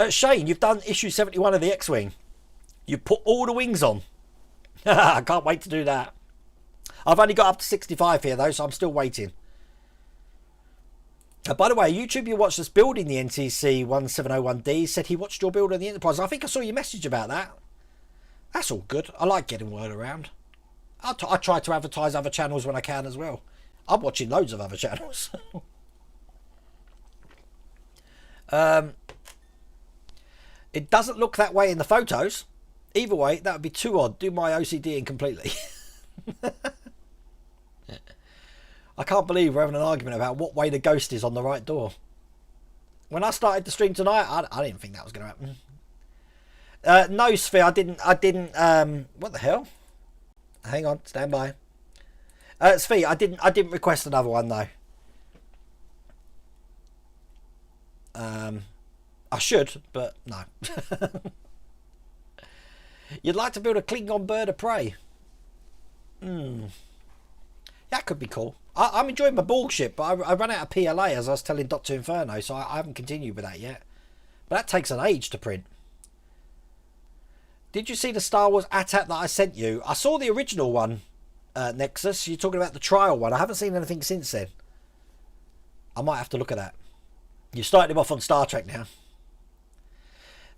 Shane, you've done issue 71 of the X-Wing. You put all the wings on. I can't wait to do that. I've only got up to 65 here, though, so I'm still waiting. By the way, YouTube you watched us building the NTC 1701D said he watched your build on the Enterprise. I think I saw your message about that. That's all good. I like getting word around. I try to advertise other channels when I can as well. I'm watching loads of other channels. It doesn't look that way in the photos. Either way, that would be too odd. Do my OCD in completely. I can't believe we're having an argument about what way the ghost is on the right door. When I started the stream tonight, I didn't think that was going to happen. No, Sphere, I didn't, what the hell? Hang on, stand by. Sphere, I didn't request another one, though. I should, but no. You'd like to build a Klingon bird of prey? That could be cool. I'm enjoying my Borg ship, but I ran out of PLA, as I was telling Dr. Inferno, so I haven't continued with that yet. But that takes an age to print. Did you see the Star Wars AT-AT that I sent you? I saw the original one, Nexus. You're talking about the trial one. I haven't seen anything since then. I might have to look at that. You started him off on Star Trek now.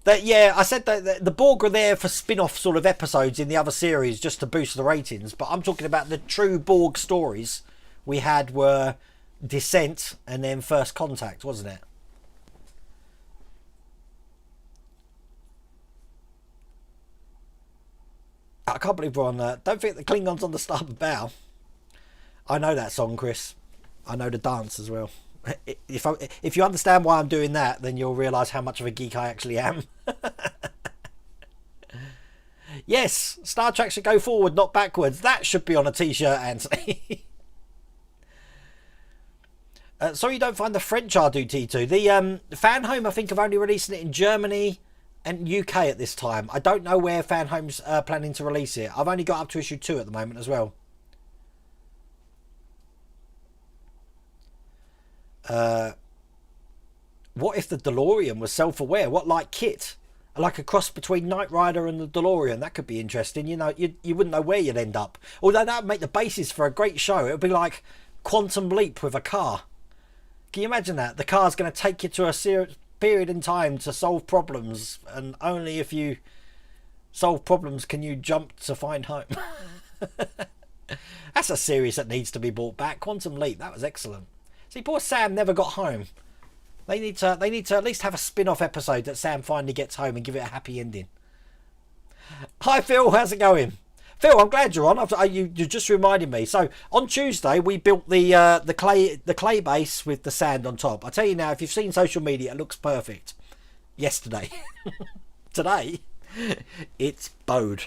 Yeah, I said that the Borg are there for spin-off sort of episodes in the other series just to boost the ratings, but I'm talking about the true Borg stories we had were Descent and then First Contact, wasn't it? I can't believe we're on that. Don't think the Klingon's on the starboard bow. I know that song, Chris. I know the dance as well. If you understand why I'm doing that, then you'll realise how much of a geek I actually am. Yes, Star Trek should go forward, not backwards. That should be on a t-shirt, Anthony. Sorry you don't find the French R2-D2. The Fan Home, I think, have only released it in Germany and UK at this time. I don't know where Fan Home's planning to release it. I've only got up to issue 2 at the moment as well. what if the DeLorean was self-aware? What, like Kit? Like a cross between Knight Rider and the DeLorean. That could be interesting. You know, you wouldn't know where you'd end up. Although that would make the basis for a great show. It would be like Quantum Leap with a car. Can you imagine that? The car's going to take you to a serious period in time to solve problems, and only if you solve problems can you jump to find home. That's a series that needs to be brought back. Quantum Leap, that was excellent. See, poor Sam never got home. They need to at least have a spin-off episode that Sam finally gets home and give it a happy ending. Hi Phil, how's it going? Phil, I'm glad you're on. You just reminded me. So on Tuesday we built the clay base with the sand on top. I tell you now, if you've seen social media, it looks perfect. Yesterday, today, it's bowed.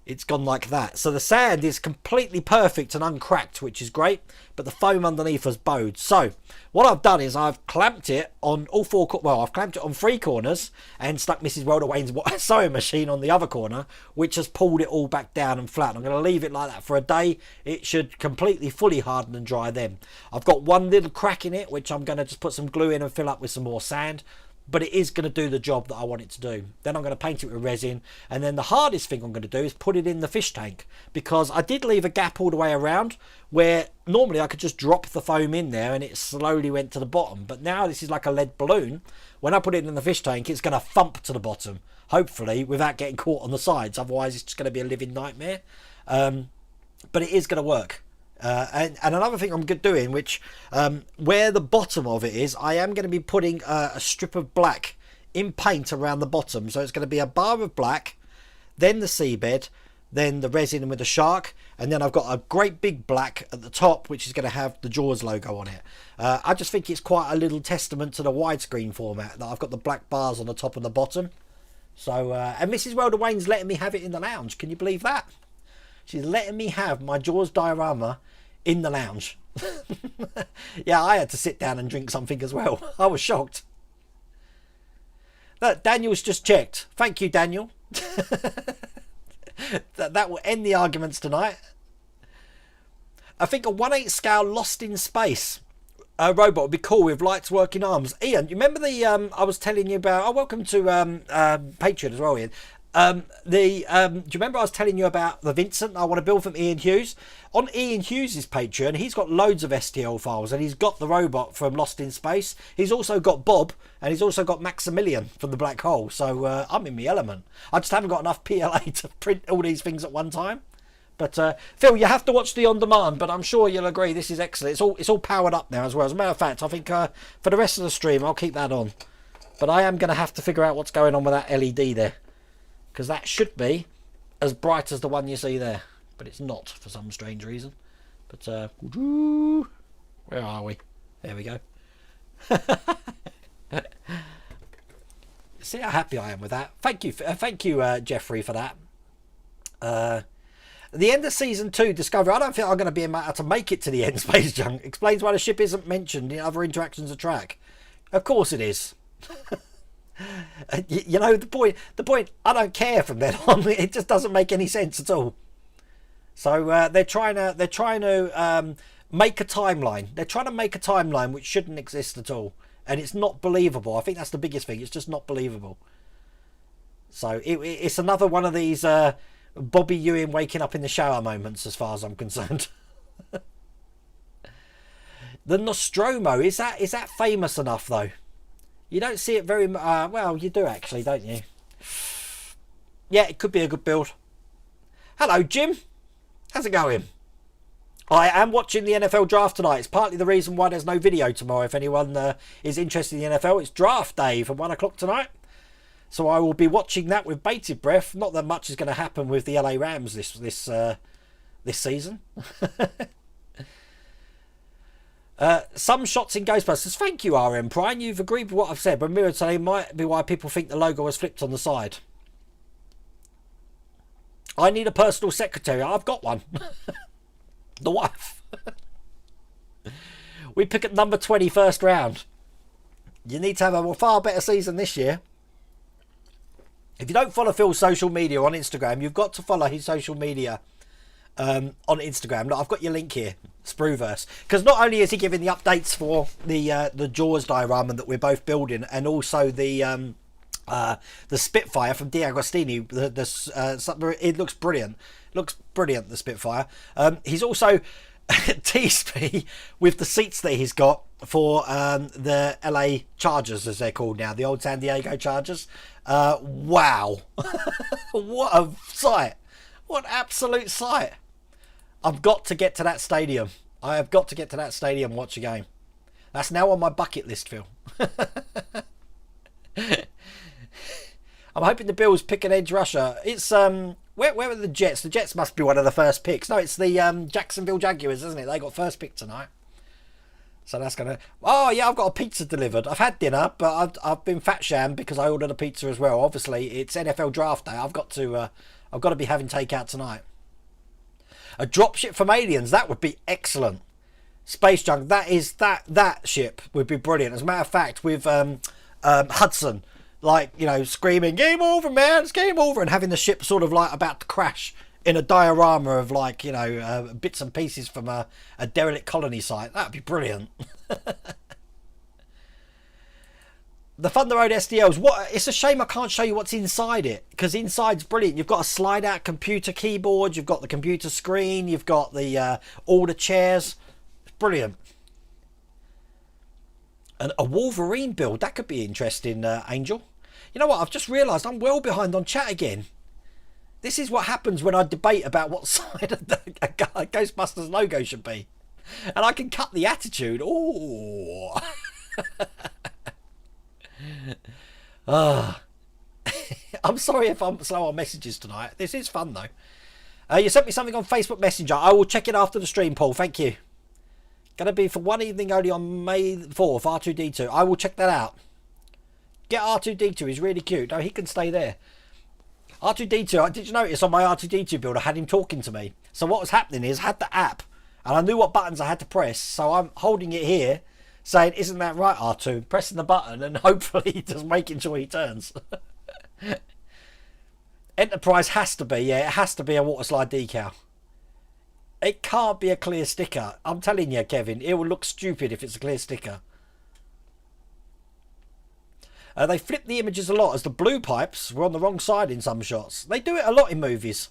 It's gone like that. So the sand is completely perfect and uncracked, which is great, but the foam underneath has bowed. So what I've done is I've clamped it on all four, well, I've clamped it on three corners and stuck Mrs. Rhoda Wayne's sewing machine on the other corner, which has pulled it all back down and flat. I'm going to leave it like that for a day. It should completely fully harden and dry then. I've got one little crack in it, which I'm going to just put some glue in and fill up with some more sand. But it is going to do the job that I want it to do. Then I'm going to paint it with resin, and then the hardest thing I'm going to do is put it in the fish tank, because I did leave a gap all the way around where normally I could just drop the foam in there and it slowly went to the bottom, but now this is like a lead balloon. When I put it in the fish tank, it's going to thump to the bottom, hopefully without getting caught on the sides, otherwise it's just going to be a living nightmare. But it is going to work. And another thing I'm doing, which where the bottom of it is, I am going to be putting a strip of black in paint around the bottom. So it's going to be a bar of black, then the seabed, then the resin with the shark, and then I've got a great big black at the top, which is going to have the Jaws logo on it. I just think it's quite a little testament to the widescreen format that I've got the black bars on the top and the bottom. So and Mrs. Rhoda Wayne's letting me have it in the lounge. Can you believe that? She's letting me have my Jaws diorama in the lounge. Yeah, I had to sit down and drink something as well. I was shocked. Daniel's just checked. Thank you, Daniel. that will end the arguments tonight. I think a 1/8 scale Lost in Space robot would be cool with lights, working arms. Ian, you remember the I was telling you about? Oh, welcome to Patreon as well, Ian. Do you remember I was telling you about the Vincent I want to build from Ian Hughes? On Ian Hughes' Patreon, he's got loads of STL files, and he's got the robot from Lost in Space. He's also got Bob, and he's also got Maximilian from the Black Hole. So I'm in my element. I just haven't got enough PLA to print all these things at one time. But Phil, you have to watch the on demand, but I'm sure you'll agree this is excellent. It's all powered up now as well. As a matter of fact, I think for the rest of the stream I'll keep that on. But I am going to have to figure out what's going on with that LED there, because that should be as bright as the one you see there, but it's not for some strange reason. But where are we? There we go. See how happy I am with that. Thank you, Jeffrey, for that. The end of season 2 Discovery. I don't think I'm going to be able to make it to the end. Space Junk explains why the ship isn't mentioned in other interactions of track. Of course it is. You know, the point, I don't care from then on. It just doesn't make any sense at all. So they're trying to make a timeline. They're trying to make a timeline which shouldn't exist at all, and it's not believable. I think that's the biggest thing. It's just not believable. So it's another one of these Bobby Ewing waking up in the shower moments, as far as I'm concerned. The Nostromo, is that famous enough though? You don't see it very well, you do actually, don't you? Yeah, it could be a good build. Hello, Jim. How's it going? I am watching the NFL draft tonight. It's partly the reason why there's no video tomorrow. If anyone is interested in the NFL, it's draft day from 1 o'clock tonight. So I will be watching that with bated breath. Not that much is going to happen with the LA Rams this season. Some shots in Ghostbusters. Thank you, RM Prime. You've agreed with what I've said, but Mirror today might be why people think the logo was flipped on the side. I need a personal secretary. I've got one. The wife. We pick at number 20 first round. You need to have a far better season this year. If you don't follow Phil's social media on Instagram, you've got to follow his social media on Instagram. Look, I've got your link here. Sprueverse, because not only is he giving the updates for the Jaws diorama that we're both building, and also the Spitfire from D'Agostini, it looks brilliant. Looks brilliant, the Spitfire. He's also teased me with the seats that he's got for the LA Chargers, as they're called now, the old San Diego Chargers. Wow. What a sight. What an absolute sight. I've got to get to that stadium. I have got to get to that stadium and watch a game. That's now on my bucket list, Phil. I'm hoping the Bills pick an edge rusher. It's where are the Jets? The Jets must be one of the first picks. No, it's the Jacksonville Jaguars, isn't it? They got first pick tonight. So that's gonna. Oh yeah, I've got a pizza delivered. I've had dinner, but I've been fat sham because I ordered a pizza as well. Obviously, it's NFL draft day. I've got to be having takeout tonight. A dropship from Aliens, that would be excellent. Space Junk, that ship would be brilliant. As a matter of fact, with Hudson, like, you know, screaming, "Game over, man! It's game over!" and having the ship sort of like about to crash in a diorama of, like, you know, bits and pieces from a derelict colony site. That'd be brilliant. The Thunder Road SDLs. It's a shame I can't show you what's inside it, because inside's brilliant. You've got a slide out computer keyboard, you've got the computer screen, you've got the all the chairs. It's brilliant. And a Wolverine build, that could be interesting, Angel. You know what? I've just realised I'm well behind on chat again. This is what happens when I debate about what side of the Ghostbusters logo should be, and I can cut the attitude. Oh. I'm sorry if I'm slow on messages tonight. This is fun though. You sent me something on Facebook Messenger. I will check it after the stream, Paul. Thank you. Gonna be for one evening only on May 4th, R2D2. I will check that out. Get R2D2. He's really cute. No, he can stay there. R2D2, did you notice on my R2D2 build I had him talking to me? So what was happening is I had the app and I knew what buttons I had to press, so I'm holding it here saying, "Isn't that right, R2?" Pressing the button and hopefully just making sure he turns. Enterprise has to be, yeah, it has to be a water slide decal. It can't be a clear sticker. I'm telling you, Kevin, it will look stupid if it's a clear sticker. They flip the images a lot, as the blue pipes were on the wrong side in some shots. They do it a lot in movies.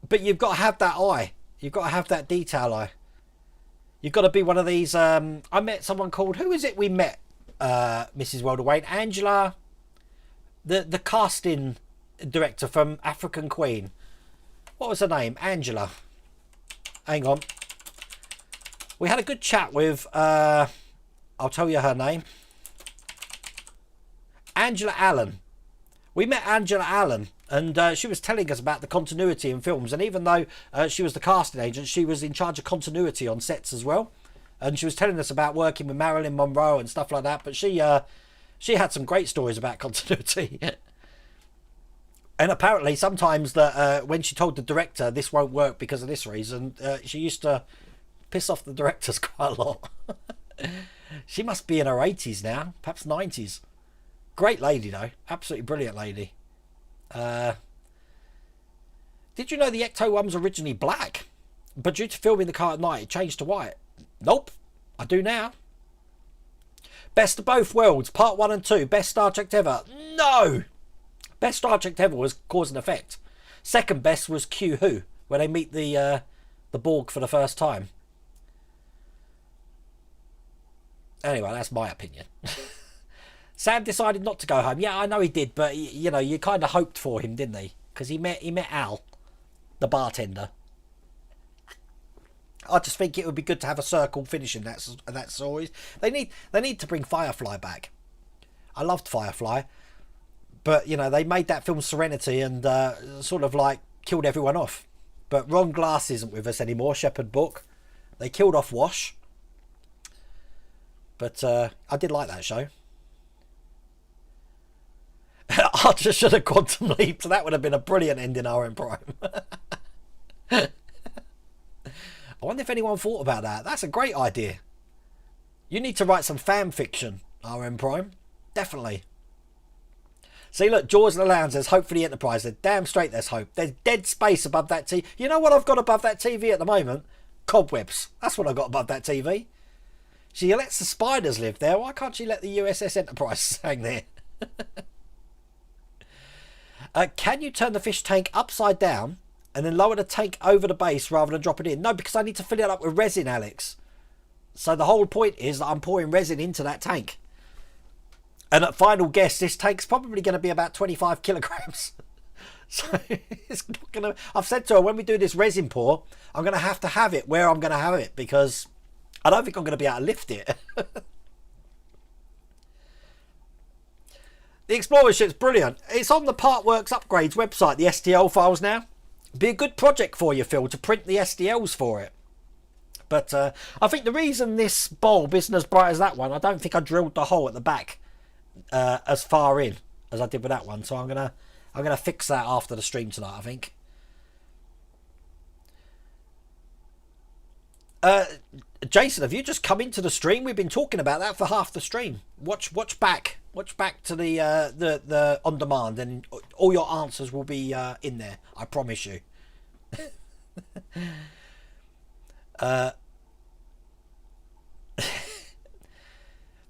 But you've got to have that eye. You've got to have that detail eye. You've got to be one of these... I met someone called... Who is it we met, Mrs. Welterweight? Angela, the casting director from African Queen. What was her name? Angela. Hang on. We had a good chat with... I'll tell you her name. Angela Allen. We met Angela Allen, and she was telling us about the continuity in films, and even though she was the casting agent, she was in charge of continuity on sets as well, and she was telling us about working with Marilyn Monroe and stuff like that. But she had some great stories about continuity. And apparently sometimes that when she told the director this won't work because of this reason, she used to piss off the directors quite a lot. She must be in her 80s now, perhaps 90s. Great lady though, absolutely brilliant lady. Did you know the Ecto one was originally black, but due to filming the car at night it changed to white? Nope, I do now. Best of both worlds, part 1 and 2, best Star Trek ever. No, best Star Trek ever was Cause and Effect. Second best was Q Who, where they meet the Borg for the first time. Anyway, that's my opinion. Sam decided not to go home. Yeah, I know he did, but you know, you kind of hoped for him, didn't he? Because he met Al, the bartender. I just think it would be good to have a circle finishing that story. They need to bring Firefly back. I loved Firefly, but you know, they made that film Serenity and sort of like killed everyone off. But Ron Glass isn't with us anymore. Shepherd Book. They killed off Wash. But I did like that show. Archer should have quantum leaped. That would have been a brilliant ending, RM Prime. I wonder if anyone thought about that. That's a great idea. You need to write some fan fiction, RM Prime. Definitely. See, look, Jaws and the Lounge, there's hope for the Enterprise. They're damn straight there's hope. There's dead space above that TV. You know what I've got above that TV at the moment? Cobwebs. That's what I got above that TV. She lets the spiders live there. Why can't she let the USS Enterprise hang there? Can you turn the fish tank upside down and then lower the tank over the base rather than drop it in? No, because I need to fill it up with resin, Alex. So the whole point is that I'm pouring resin into that tank. And at final guess, this tank's probably going to be about 25 kilograms. So it's not going to... I've said to her, when we do this resin pour, I'm going to have it where I'm going to have it, because I don't think I'm going to be able to lift it. The Explorer ship's brilliant. It's on the Partworks Upgrades website, the STL files now. Be a good project for you, Phil, to print the STLs for it. But I think the reason this bulb isn't as bright as that one, I don't think I drilled the hole at the back as far in as I did with that one. So I'm gonna fix that after the stream tonight, I think. Jason, have you just come into the stream? We've been talking about that for half the stream. Watch back to the on demand, and all your answers will be in there. I promise you. The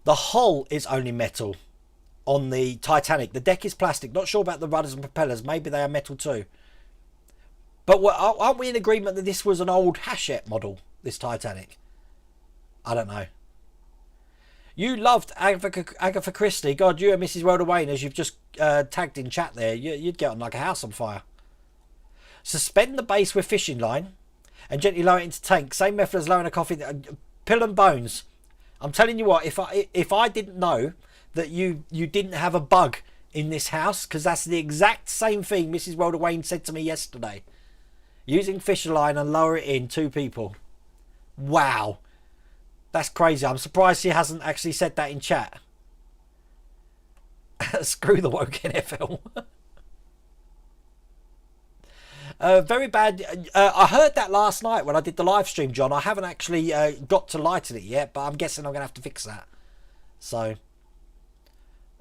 hull is only metal on the Titanic. The deck is plastic. Not sure about the rudders and propellers. Maybe they are metal too. But aren't we in agreement that this was an old Hachette model, this Titanic? I don't know. You loved Agatha Christie. God, you and Mrs. Rhoda Wayne, as you've just tagged in chat there, you'd get on like a house on fire. Suspend the base with fishing line and gently lower it into tank. Same method as lowering a coffee. Pill and bones. I'm telling you what, if I didn't know that you didn't have a bug in this house, because that's the exact same thing Mrs. Rhoda Wayne said to me yesterday. Using fishing line and lower it in, 2 people. Wow. That's crazy. I'm surprised she hasn't actually said that in chat. Screw the woke NFL. Very bad. I heard that last night when I did the live stream, John. I haven't actually got to lighten it yet, but I'm guessing I'm going to have to fix that. So,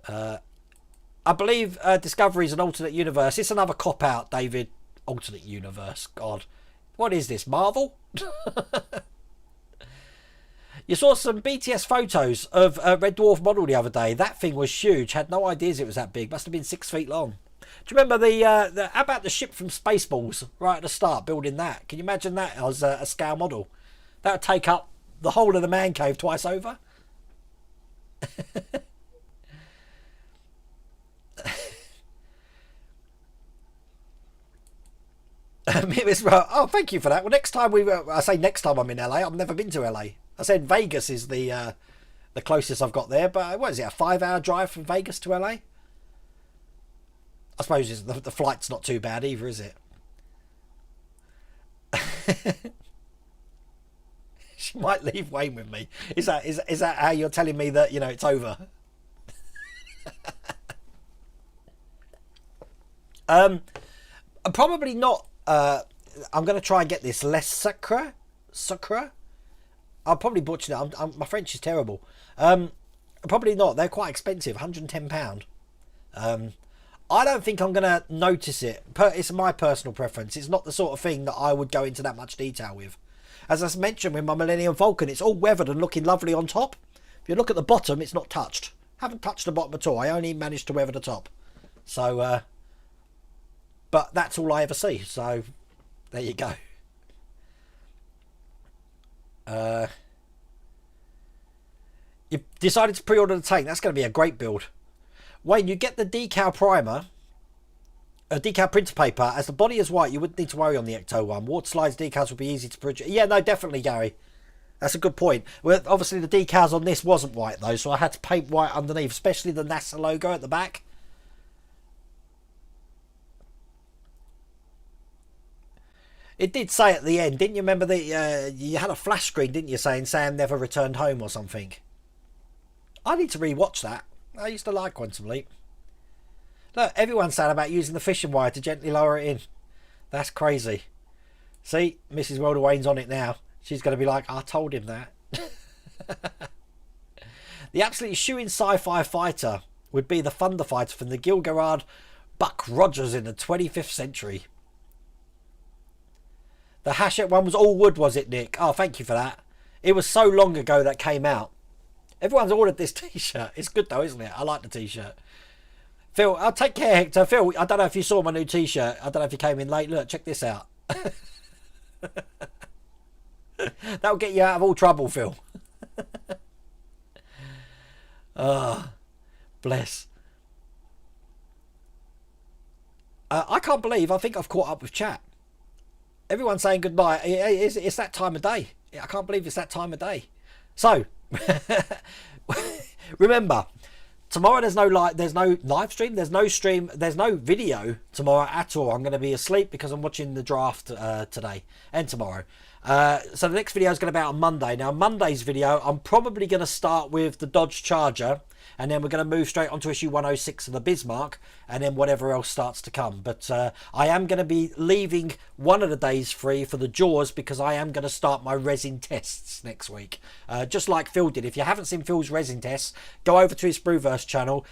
I believe Discovery is an alternate universe. It's another cop-out, David. Alternate universe. God. What is this, Marvel? You saw some BTS photos of a Red Dwarf model the other day. That thing was huge. Had no ideas it was that big. Must have been 6 feet long. Do you remember how about the ship from Spaceballs right at the start, building that? Can you imagine that as a scale model? That would take up the whole of the man cave twice over. Oh, thank you for that. Well, next time I say next time I'm in LA. I've never been to LA. I said Vegas is the closest I've got there, but what is it, a 5-hour drive from Vegas to LA? I suppose the flight's not too bad either, is it? She might leave Wayne with me. Is that how you're telling me that, it's over? Probably not. I'm going to try and get this less sucre. I'll probably butcher it. My French is terrible. Probably not. They're quite expensive, £110. I don't think I'm going to notice it. It's my personal preference. It's not the sort of thing that I would go into that much detail with. As I mentioned with my Millennium Falcon, it's all weathered and looking lovely on top. If you look at the bottom, it's not touched. Haven't touched the bottom at all. I only managed to weather the top. So, but that's all I ever see. So, there you go. You've decided to pre-order the tank. That's going to be a great build. Wayne, you get the decal primer, decal printer paper. As the body is white, you wouldn't need to worry on the Ecto one. Water slides decals would be easy to produce. Yeah, no, definitely, Gary. That's a good point. Well, obviously, the decals on this wasn't white, though, so I had to paint white underneath, especially the NASA logo at the back. It did say at the end, didn't you remember that you had a flash screen, didn't you, saying Sam never returned home or something? I need to re-watch that. I used to like Quantum Leap. Look, everyone's saying about using the fishing wire to gently lower it in. That's crazy. See, Mrs. Rhoda Wayne's on it now. She's going to be like, I told him that. The absolutely shoo-in sci-fi fighter would be the Thunder Fighter from the Gilgarad Buck Rogers in the 25th century. The Hachette one was all wood, was it, Nick? Oh, thank you for that. It was so long ago that came out. Everyone's ordered this t-shirt. It's good though, isn't it? I like the t-shirt. Phil, I'll take care, Hector. Phil, I don't know if you saw my new t-shirt. I don't know if you came in late. Look, check this out. That'll get you out of all trouble, Phil. Oh, bless. I can't believe I think I've caught up with chat. Everyone's saying goodbye. It's that time of day. I can't believe it's that time of day. So, remember, tomorrow there's no live stream, there's no video tomorrow at all. I'm going to be asleep because I'm watching the draft today and tomorrow. So the next video is going to be out on Monday. Now, Monday's video, I'm probably going to start with the Dodge Charger, and then we're going to move straight onto issue 106 of the Bismarck, and then whatever else starts to come. But I am going to be leaving one of the days free for the Jaws because I am going to start my resin tests next week. Just like Phil did. If you haven't seen Phil's resin tests, go over to his Brewverse channel.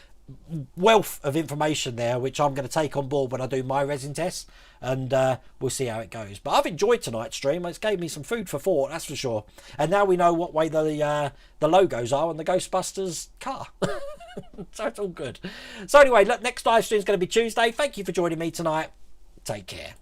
Wealth of information there, which I'm going to take on board when I do my resin tests, and we'll see how it goes. But I've enjoyed tonight's stream. It's gave me some food for thought, that's for sure. And now we know what way the logos are on the Ghostbusters car. So it's all good. So anyway, look, next live stream is going to be Tuesday. Thank you for joining me tonight. Take care.